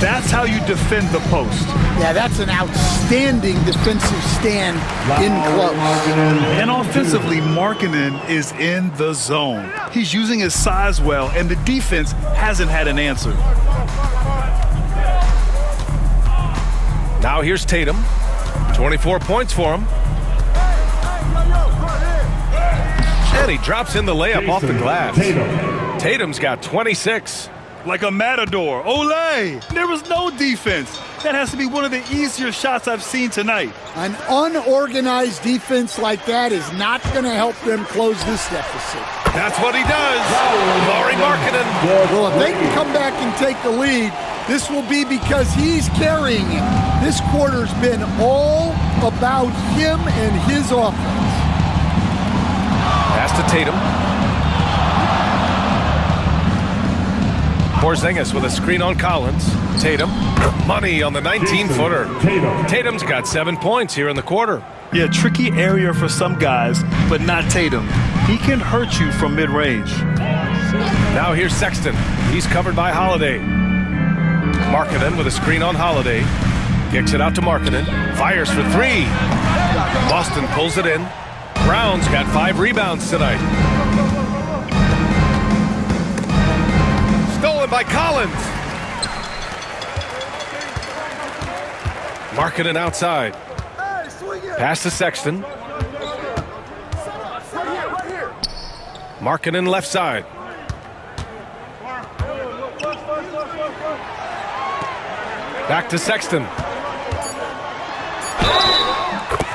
That's how you defend the post. Yeah, that's an outstanding defensive stand in close. And offensively, Markkanen is in the zone. He's using his size well, and the defense hasn't had an answer. Now here's Tatum. 24 points for him. And he drops in the layup off the glass. Tatum's got 26. Like a matador. Olay! There was no defense. That has to be one of the easier shots I've seen tonight. An unorganized defense like that is not going to help them close this deficit. That's what he does. Lauri Markkanen. Well, if they can come back and take the lead, this will be because he's carrying it. This quarter's been all about him and his offense. Pass to Tatum. Porzingis with a screen on Collins. Tatum, money on the 19-footer. Tatum's got 7 points here in the quarter. Yeah, tricky area for some guys, but not Tatum. He can hurt you from mid-range. Now here's Sexton. He's covered by Holiday. Markkanen with a screen on Holiday. Kicks it out to Markkanen. Fires for three. Boston pulls it in. Brown's got 5 rebounds tonight. Stolen by Collins. Markkanen outside. Pass to Sexton. Markkanen left side. Back to Sexton.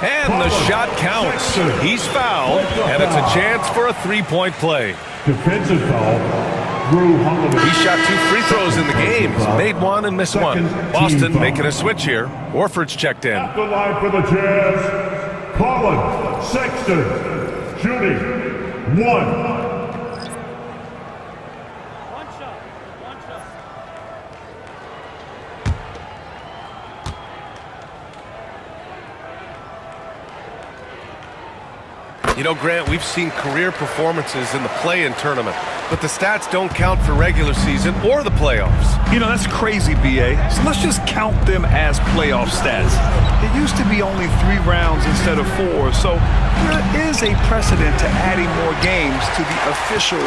And the shot counts. He's fouled, and it's a chance for a 3-point play. Defensive foul. He shot 2 free throws in the game. He's made 1 and missed 1. Boston making a switch here. Horford's checked in. At the line for the Jazz, Colin Sexton, shooting 1. You know, Grant, we've seen career performances in the play-in tournament, but the stats don't count for regular season or the playoffs. You know, that's crazy, B.A. So let's just count them as playoff stats. It used to be only 3 rounds instead of 4, so there is a precedent to adding more games to the official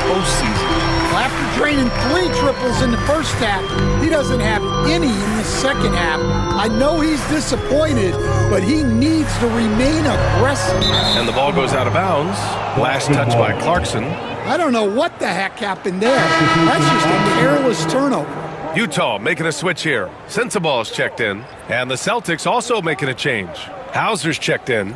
postseason. Well, after draining 3 triples in the first half, he doesn't have any in the second half. I know he's disappointed, but he needs to remain aggressive. And the ball goes out of bounds. Last touch by Clarkson. I don't know what the heck happened there. That's just a careless turnover. Utah making a switch here. Sensaball's checked in. And the Celtics also making a change. Hauser's checked in.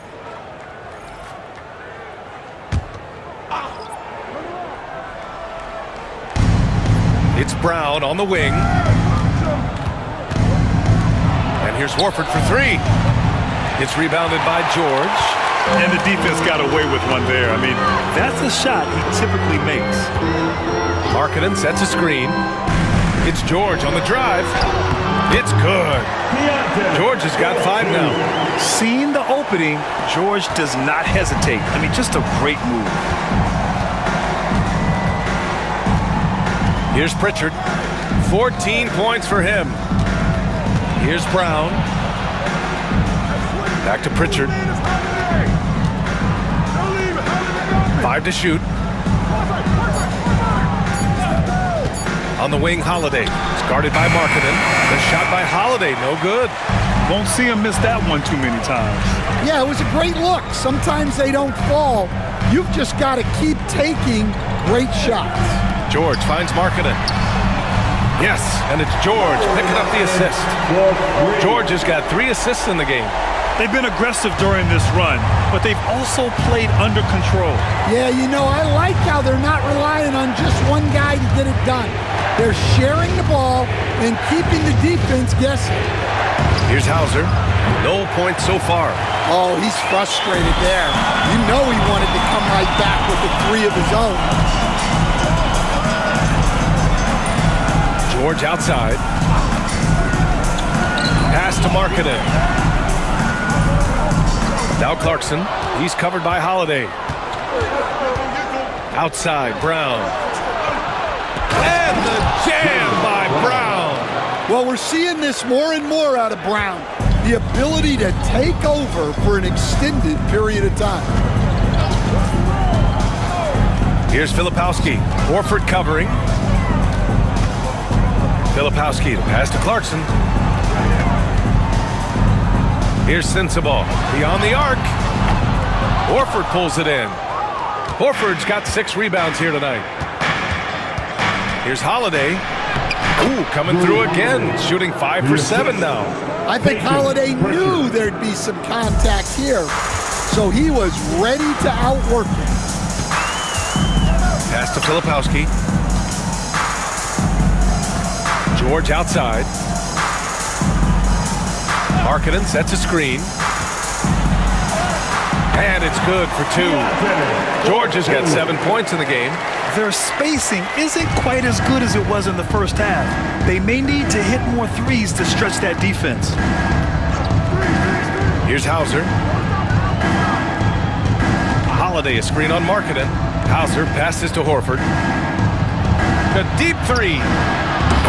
It's Brown on the wing. And here's Horford for 3. It's rebounded by George. And the defense got away with one there. I mean, that's a shot he typically makes. Markkanen sets a screen. It's George on the drive. It's good. George has got 5 now. Seeing the opening, George does not hesitate. I mean, just a great move. Here's Pritchard. 14 points for him. Here's Brown. Back to Pritchard. 5 to shoot. On the wing, Holiday. It's guarded by Markkanen. The shot by Holiday, no good. Won't see him miss that one too many times. Yeah, it was a great look. Sometimes they don't fall. You've just got to keep taking great shots. George finds Markkanen. Yes, and it's George picking up the assist. George has got 3 assists in the game. They've been aggressive during this run, but they've also played under control. Yeah, you know, I like how they're not relying on just one guy to get it done. They're sharing the ball and keeping the defense guessing. Here's Hauser. No points so far. Oh, he's frustrated there. You know he wanted to come right back with the 3 of his own. George outside. Pass to Markkanen. Now Clarkson. He's covered by Holiday. Outside, Brown. And the jam by Brown. Well, we're seeing this more and more out of Brown. The ability to take over for an extended period of time. Here's Filipowski. Horford covering. Filipowski to pass to Clarkson. Here's Sensabaugh. Beyond the arc. Horford pulls it in. Horford's got 6 rebounds here tonight. Here's Holiday. Ooh, coming through again. Shooting 5 for 7 now. I think Holiday knew there'd be some contact here, so he was ready to outwork it. Pass to Filipowski. George outside. Markkanen sets a screen. And it's good for 2. George has got 7 points in the game. Their spacing isn't quite as good as it was in the first half. They may need to hit more 3s to stretch that defense. Here's Hauser. Holiday, a screen on Markkanen. Hauser passes to Horford. A deep 3.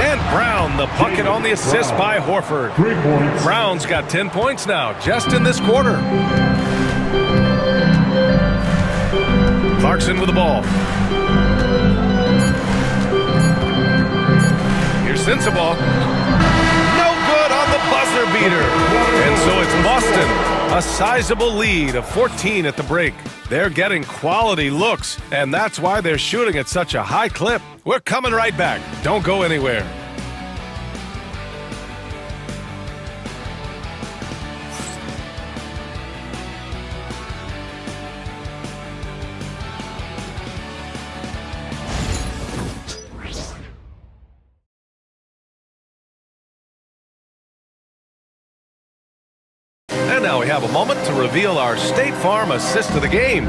And Brown, the bucket on the assist by Horford. 3 points. Brown's got 10 points now, just in this quarter. Clarkson with the ball. Here's Sensabaugh. No good on the buzzer beater. And so it's Boston. A sizable lead of 14 at the break. They're getting quality looks, and that's why they're shooting at such a high clip. We're coming right back. Don't go anywhere. And now we have a moment to reveal our State Farm assist of the game.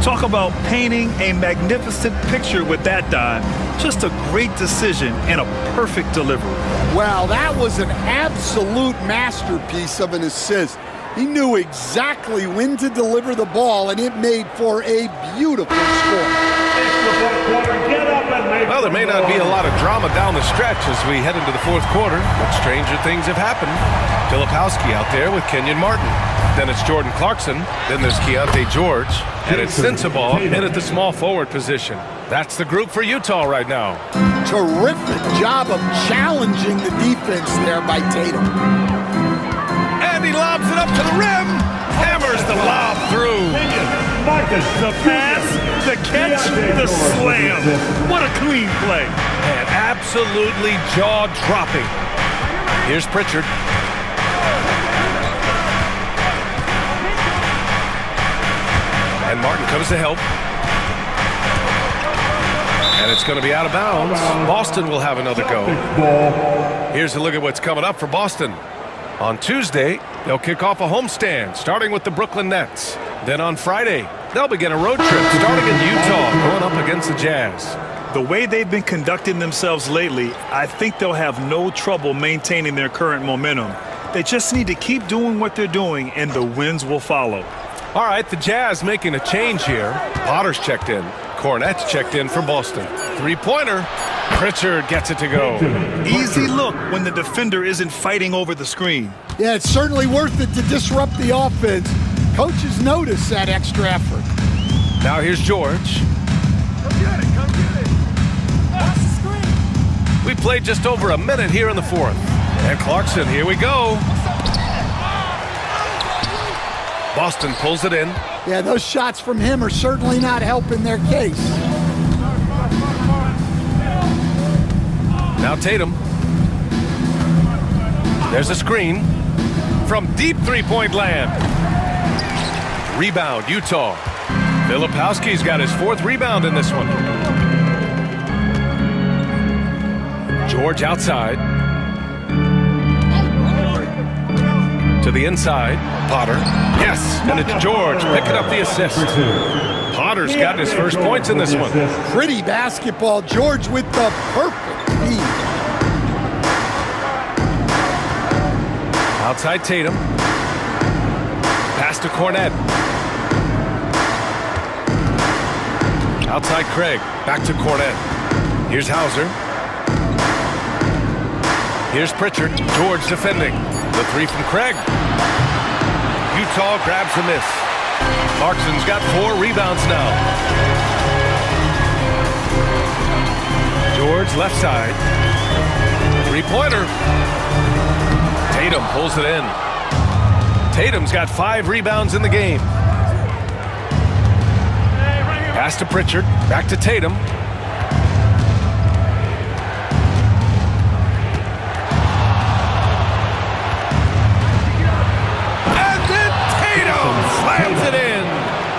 Talk about painting a magnificent picture with that dive. Just a great decision and a perfect delivery. Well, that was an absolute masterpiece of an assist. He knew exactly when to deliver the ball, and it made for a beautiful score. Well, there may not be a lot of drama down the stretch as we head into the fourth quarter, but stranger things have happened. Filipowski out there with Kenyon Martin. Then it's Jordan Clarkson. Then there's Keontae George. And it's Sensabaugh in at the small forward position. That's the group for Utah right now. Terrific job of challenging the defense there by Tatum. And he lobs it up to the rim. Hammers the lob through. The pass, the catch, the slam. What a clean play. And absolutely jaw-dropping. Here's Pritchard. And Martin comes to help. And it's going to be out of bounds. Boston will have another go. Here's a look at what's coming up for Boston. On Tuesday, they'll kick off a homestand, starting with the Brooklyn Nets. Then on Friday, they'll begin a road trip, starting in Utah, going up against the Jazz. The way they've been conducting themselves lately, I think they'll have no trouble maintaining their current momentum. They just need to keep doing what they're doing, and the wins will follow. All right, the Jazz making a change here. Potter's checked in. Cornette's checked in for Boston. Three-pointer. Pritchard gets it to go. Easy look when the defender isn't fighting over the screen. Yeah, it's certainly worth it to disrupt the offense. Coaches notice that extra effort. Now here's George. Come get it. Watch the screen. We played just over a minute here in the fourth. And Clarkson, here we go. Boston pulls it in. Yeah, those shots from him are certainly not helping their case. Now Tatum. There's a screen from deep three-point land. Rebound, Utah. Filipowski's got his fourth rebound in this one. George outside. To the inside. Potter. Yes, and it's George picking up the assist. Potter's got his first points in this one. Pretty basketball. George with the perfect feed. Outside Tatum. Pass to Cornette. Outside Craig. Back to Cornette. Here's Hauser. Here's Pritchard. George defending. The three from Craig. Utah grabs the miss. Clarkson's got 4 rebounds now. George left side. Three-pointer. Tatum pulls it in. Tatum's got 5 rebounds in the game. Pass to Pritchard. Back to Tatum. And then Tatum slams it in.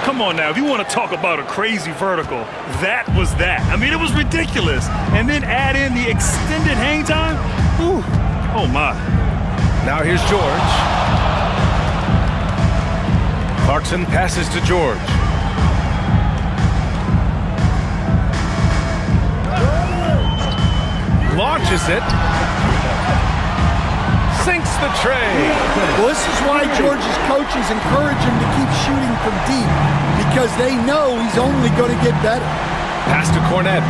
Come on now, if you want to talk about a crazy vertical, that was that. I mean, it was ridiculous. And then add in the extended hang time. Ooh, oh my. Now here's George. Clarkson passes to George. Launches it. Sinks the tray. Well, this is why George's coaches encourage him to keep shooting from deep, because they know he's only going to get better. Pass to Cornette.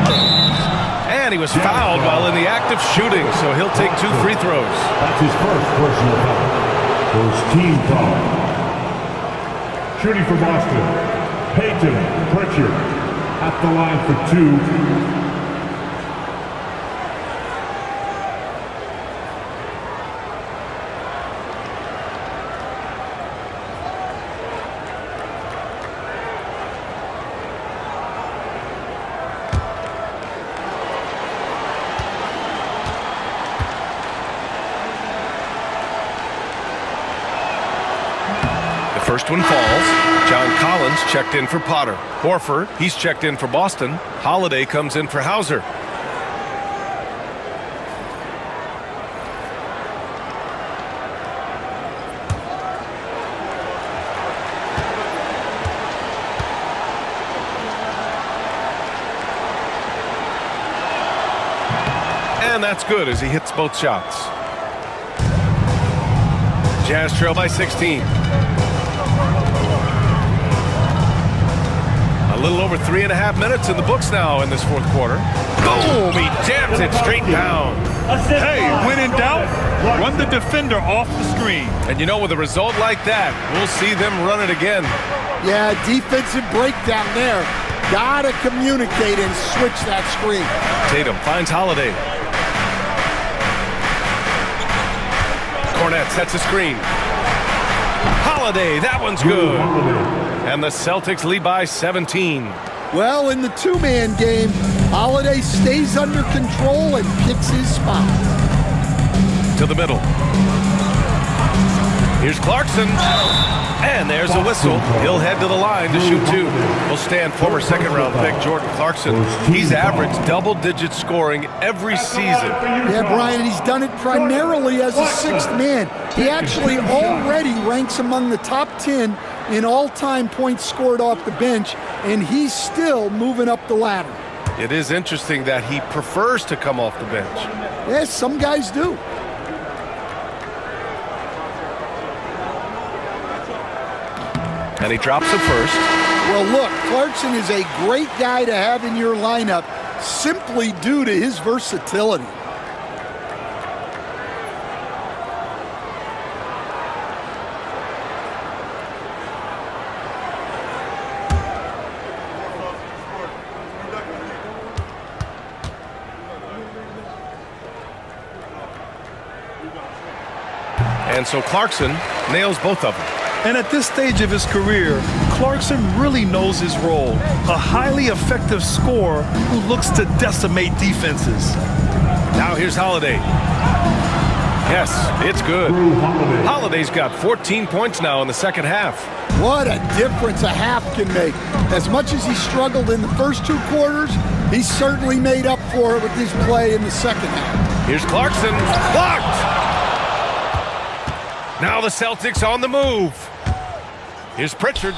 And he was fouled while in the act of shooting, so he'll take 2 free throws. That's his first personal foul. First team foul. Shooting for Boston, Peyton Pritchard at the line for 2. First one falls. John Collins checked in for Potter. Horford, he's checked in for Boston. Holiday comes in for Hauser. And that's good as he hits both shots. Jazz trail by 16. A little over 3.5 minutes in the books now in this fourth quarter. Boom! He jams it straight down. Hey, when in doubt, run the defender off the screen. And you know, with a result like that, we'll see them run it again. Yeah, defensive breakdown there. Gotta communicate and switch that screen. Tatum finds Holiday. Cornet sets a screen. Holiday, that one's good. And the Celtics lead by 17. Well, in the two-man game, Holiday stays under control and picks his spot. To the middle. Here's Clarkson. And there's a whistle. He'll head to the line to shoot 2. Will stand former second-round pick Jordan Clarkson. He's averaged double-digit scoring every season. Yeah, Brian, he's done it primarily as a sixth man. He actually already ranks among the top 10 in all-time points scored off the bench, and he's still moving up the ladder. It is interesting that he prefers to come off the bench. Yes, some guys do. And he drops it first. Well, look, Clarkson is a great guy to have in your lineup simply due to his versatility. And so Clarkson nails both of them. And at this stage of his career, Clarkson really knows his role. A highly effective scorer who looks to decimate defenses. Now here's Holiday. Yes, it's good. Holiday's got 14 points now in the second half. What a difference a half can make. As much as he struggled in the first 2 quarters, he certainly made up for it with his play in the second half. Here's Clarkson. Blocked! Now the Celtics on the move. Here's Pritchard.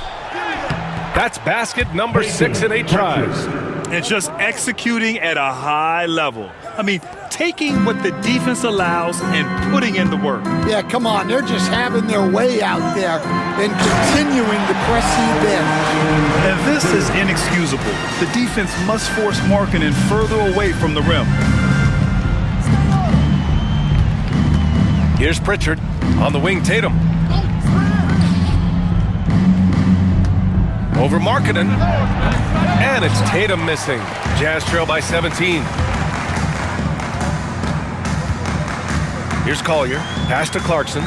That's basket number 6 in 8 tries. And just executing at a high level. I mean, taking what the defense allows and putting in the work. Yeah, come on. They're just having their way out there and continuing to press the bench. And this is inexcusable. The defense must force Markkanen further away from the rim. Here's Pritchard. On the wing, Tatum. Over Markkanen. And it's Tatum missing. Jazz trail by 17. Here's Collier. Pass to Clarkson.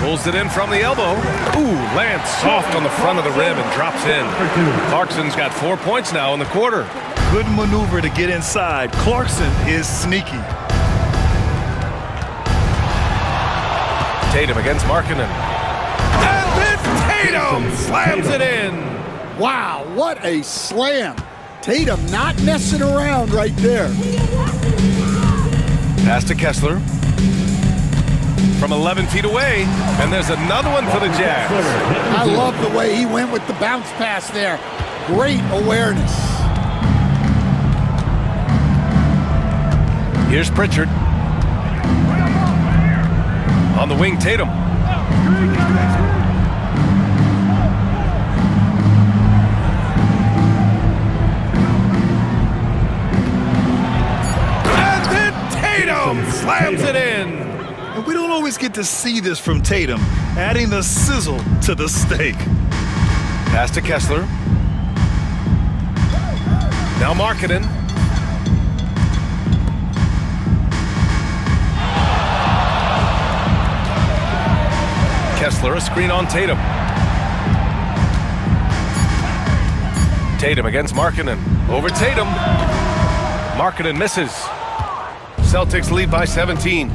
Pulls it in from the elbow. Ooh, lands soft on the front of the rim and drops in. Clarkson's got 4 points now in the quarter. Good maneuver to get inside. Clarkson is sneaky. Tatum against Markkanen. And then Tatum slams it in. Wow, what a slam. Tatum not messing around right there. Pass to Kessler. From 11 feet away, and there's another one for the Jazz. I love the way he went with the bounce pass there. Great awareness. Here's Pritchard. On the wing, Tatum. And then Tatum slams it in. And we don't always get to see this from Tatum, adding the sizzle to the steak. Pass to Kessler. Now Markkanen. Kessler, a screen on Tatum. Tatum against Markkanen. Over Tatum. Markkanen misses. Celtics lead by 17.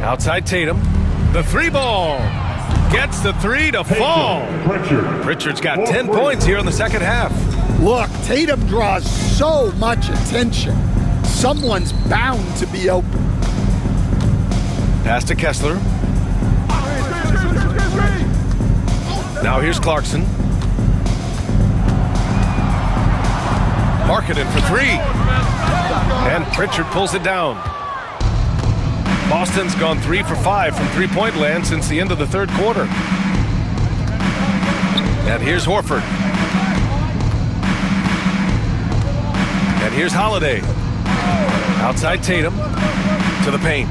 Outside Tatum. The three ball. Gets the three to fall. Pritchard's got 10 points here in the second half. Look, Tatum draws so much attention. Someone's bound to be open. Pass to Kessler. Now here's Clarkson. Markkanen for three. And Pritchard pulls it down. Boston's gone 3 for 5 from three-point land since the end of the third quarter. And here's Horford. And here's Holiday. Outside Tatum to the paint.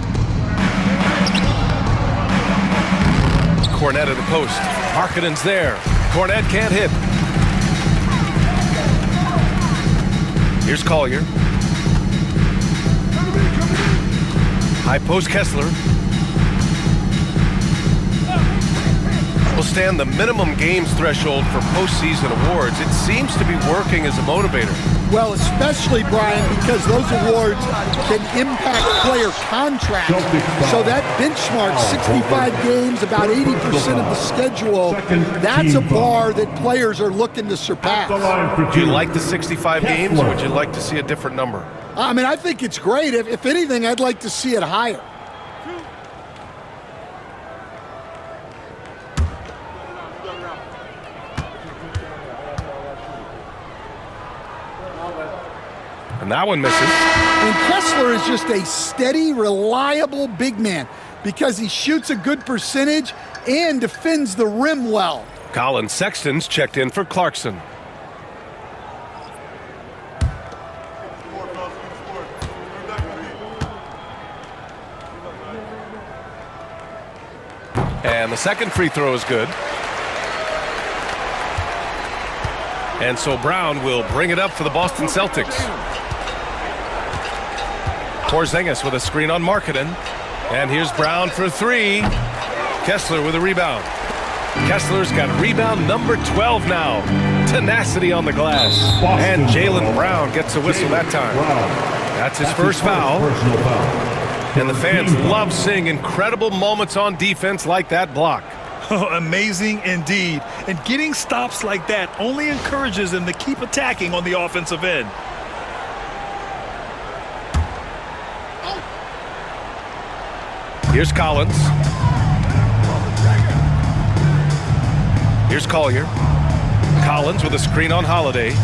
Cornet at the post. Markkanen's there. Cornet can't hit. Here's Collier. High post Kessler. Will stand the minimum games threshold for postseason awards. It seems to be working as a motivator. Well, especially, Brian, because those awards can impact player contracts. So that benchmark, 65 games, about 80% of the schedule, that's a bar that players are looking to surpass. Do you like the 65 games, or would you like to see a different number? I mean, I think it's great. If anything, I'd like to see it higher. And that one misses. And Kessler is just a steady, reliable big man because he shoots a good percentage and defends the rim well. Colin Sexton's checked in for Clarkson. And the second free throw is good. And so Brown will bring it up for the Boston Celtics. Porzingis with a screen on Markkanen. And here's Brown for three. Kessler with a rebound. Kessler's got rebound number 12 now. Tenacity on the glass. And Jaylen Brown gets a whistle that time. That's his first foul. And the fans love seeing incredible moments on defense like that block. Oh, amazing indeed. And getting stops like that only encourages them to keep attacking on the offensive end. Here's Collins. Here's Collier. Collins with a screen on Holiday.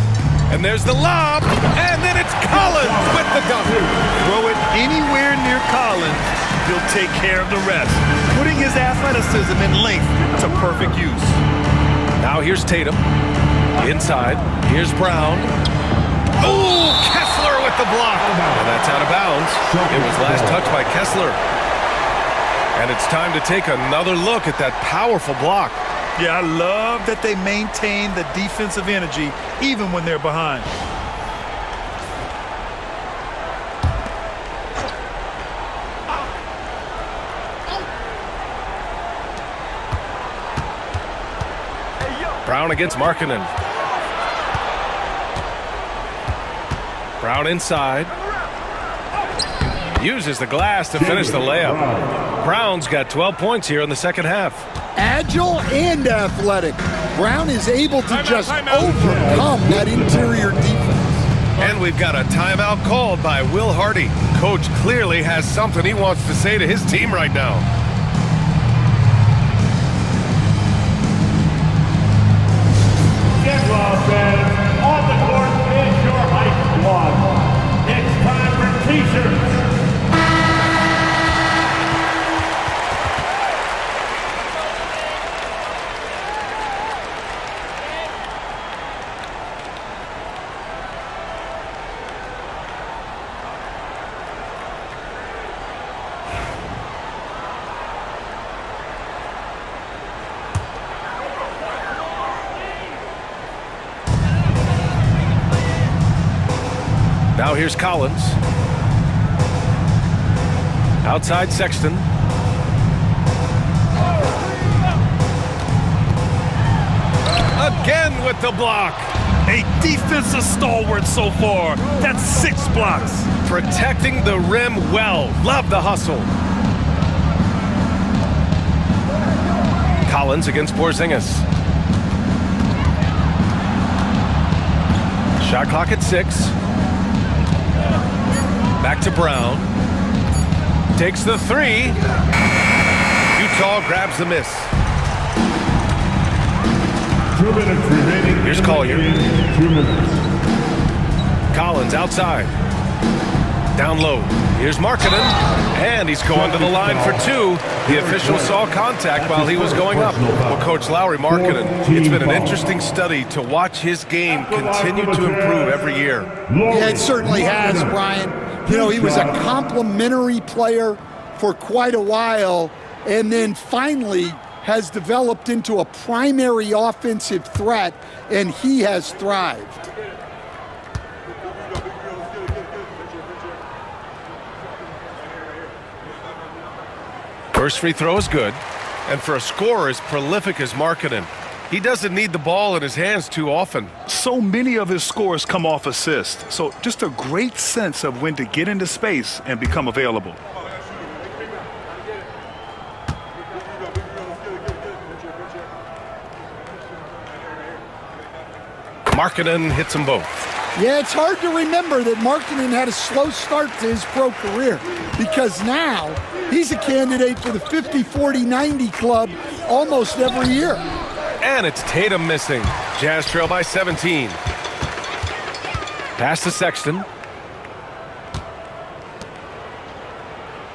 And there's the lob. And then it's Collins with the dunk. Throw it anywhere near Collins, he'll take care of the rest, putting his athleticism and length to perfect use. Now here's Tatum. Inside. Here's Brown. Oh, Kessler with the block. And that's out of bounds. It was last touched by Kessler. And it's time to take another look at that powerful block. Yeah, I love that they maintain the defensive energy even when they're behind. Brown against Markkanen. Brown inside. Uses the glass to finish the layup. Brown's got 12 points here in the second half. Agile and athletic. Brown is able to just overcome that interior defense. And we've got a timeout called by Will Hardy. Coach clearly has something he wants to say to his team right now. Get well, fans. On the court is your hype squad. It's time for t-shirts. Now here's Collins. Outside Sexton. Again with the block. A defensive stalwart so far. That's 6 blocks. Protecting the rim well. Love the hustle. Collins against Porzingis. Shot clock at 6. Back to Brown. Takes the 3. Utah grabs the miss. 2 minutes remaining. Here's Collier. 2 minutes. Collins outside. Down low. Here's Markkanen. And he's going to the line for 2. The official saw contact while he was going up. Well, Coach Lowry, Markkanen, it's been an interesting study to watch his game continue to improve every year. Yeah, it certainly has, Brian. You know, he was a complimentary player for quite a while, and then finally has developed into a primary offensive threat, and he has thrived. First free throw is good. And for a scorer as prolific as Markkanen, he doesn't need the ball in his hands too often. So many of his scores come off assists. So just a great sense of when to get into space and become available. Markkanen hits them both. Yeah, it's hard to remember that Markkanen had a slow start to his pro career, because now he's a candidate for the 50, 40, 90 club almost every year. And it's Tatum missing. Jazz trail by 17. Pass to Sexton.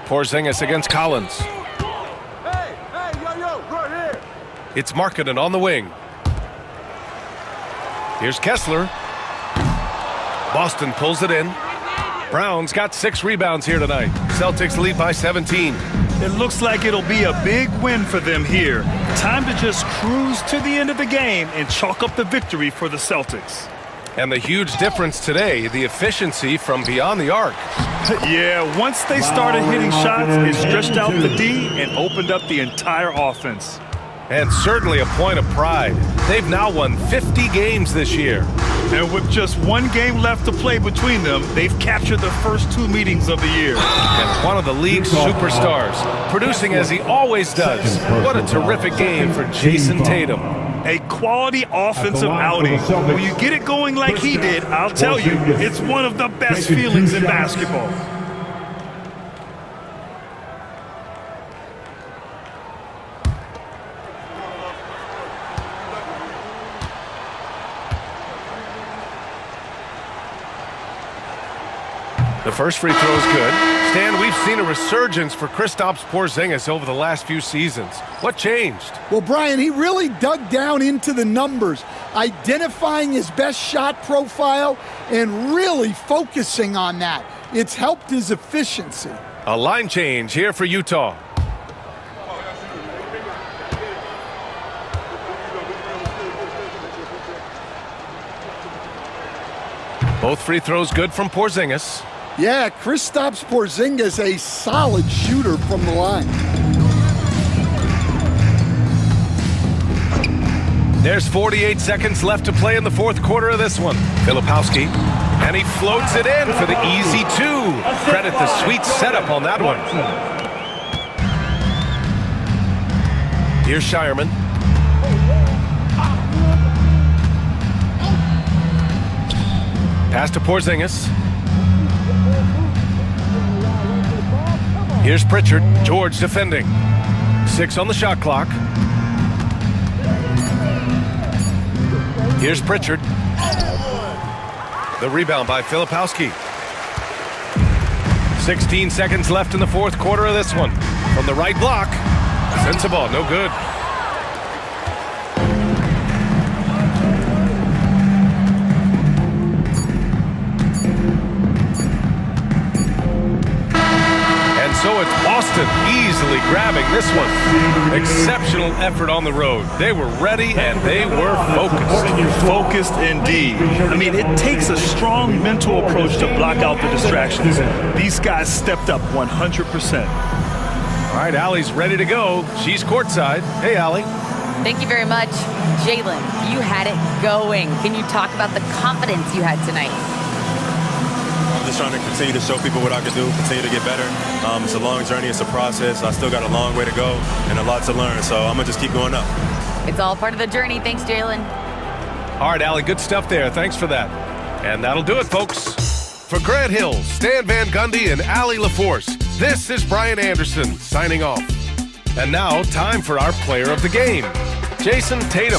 Porzingis against Collins. It's Markkanen on the wing. Here's Kessler. Boston pulls it in. Brown's got 6 rebounds here tonight. Celtics lead by 17. It looks like it'll be a big win for them here. Time to just cruise to the end of the game and chalk up the victory for the Celtics. And the huge difference today, the efficiency from beyond the arc. Yeah, once they started hitting shots, it stretched out the D and opened up the entire offense. And certainly a point of pride. They've now won 50 games this year. And with just 1 game left to play between them, they've captured the first 2 meetings of the year. And one of the league's superstars, producing as he always does. What a terrific game for Jason Tatum. A quality offensive outing. When you get it going like he did, I'll tell you, it's one of the best feelings in basketball. The first free throw is good. Stan, we've seen a resurgence for Kristaps Porzingis over the last few seasons. What changed? Well, Brian, he really dug down into the numbers, identifying his best shot profile and really focusing on that. It's helped his efficiency. A line change here for Utah. Both free throws good from Porzingis. Yeah, Kristaps Porzingis, a solid shooter from the line. There's 48 seconds left to play in the 4th quarter of this one. Filipowski, and he floats it in for the easy 2. Credit the sweet setup on that one. Here's Shireman. Pass to Porzingis. Here's Pritchard. George defending. 6 on the shot clock. Here's Pritchard. The rebound by Filipowski. 16 seconds left in the 4th quarter of this one. From the right block. Sends the ball. No good. So it's Boston easily grabbing this one. Exceptional effort on the road. They were ready and they were focused. Focused indeed. I mean, it takes a strong mental approach to block out the distractions. These guys stepped up 100%. All right, Allie's ready to go. She's courtside. Hey, Allie. Thank you very much. Jalen, you had it going. Can you talk about the confidence you had tonight? I'm just trying to continue to show people what I can do, continue to get better. It's a long journey. It's a process. I still got a long way to go and a lot to learn, so I'm going to just keep going up. It's all part of the journey. Thanks, Jalen. All right, Allie, good stuff there. Thanks for that. And that'll do it, folks. For Grant Hill, Stan Van Gundy, and Allie LaForce, this is Brian Anderson signing off. And now, time for our player of the game, Jason Tatum.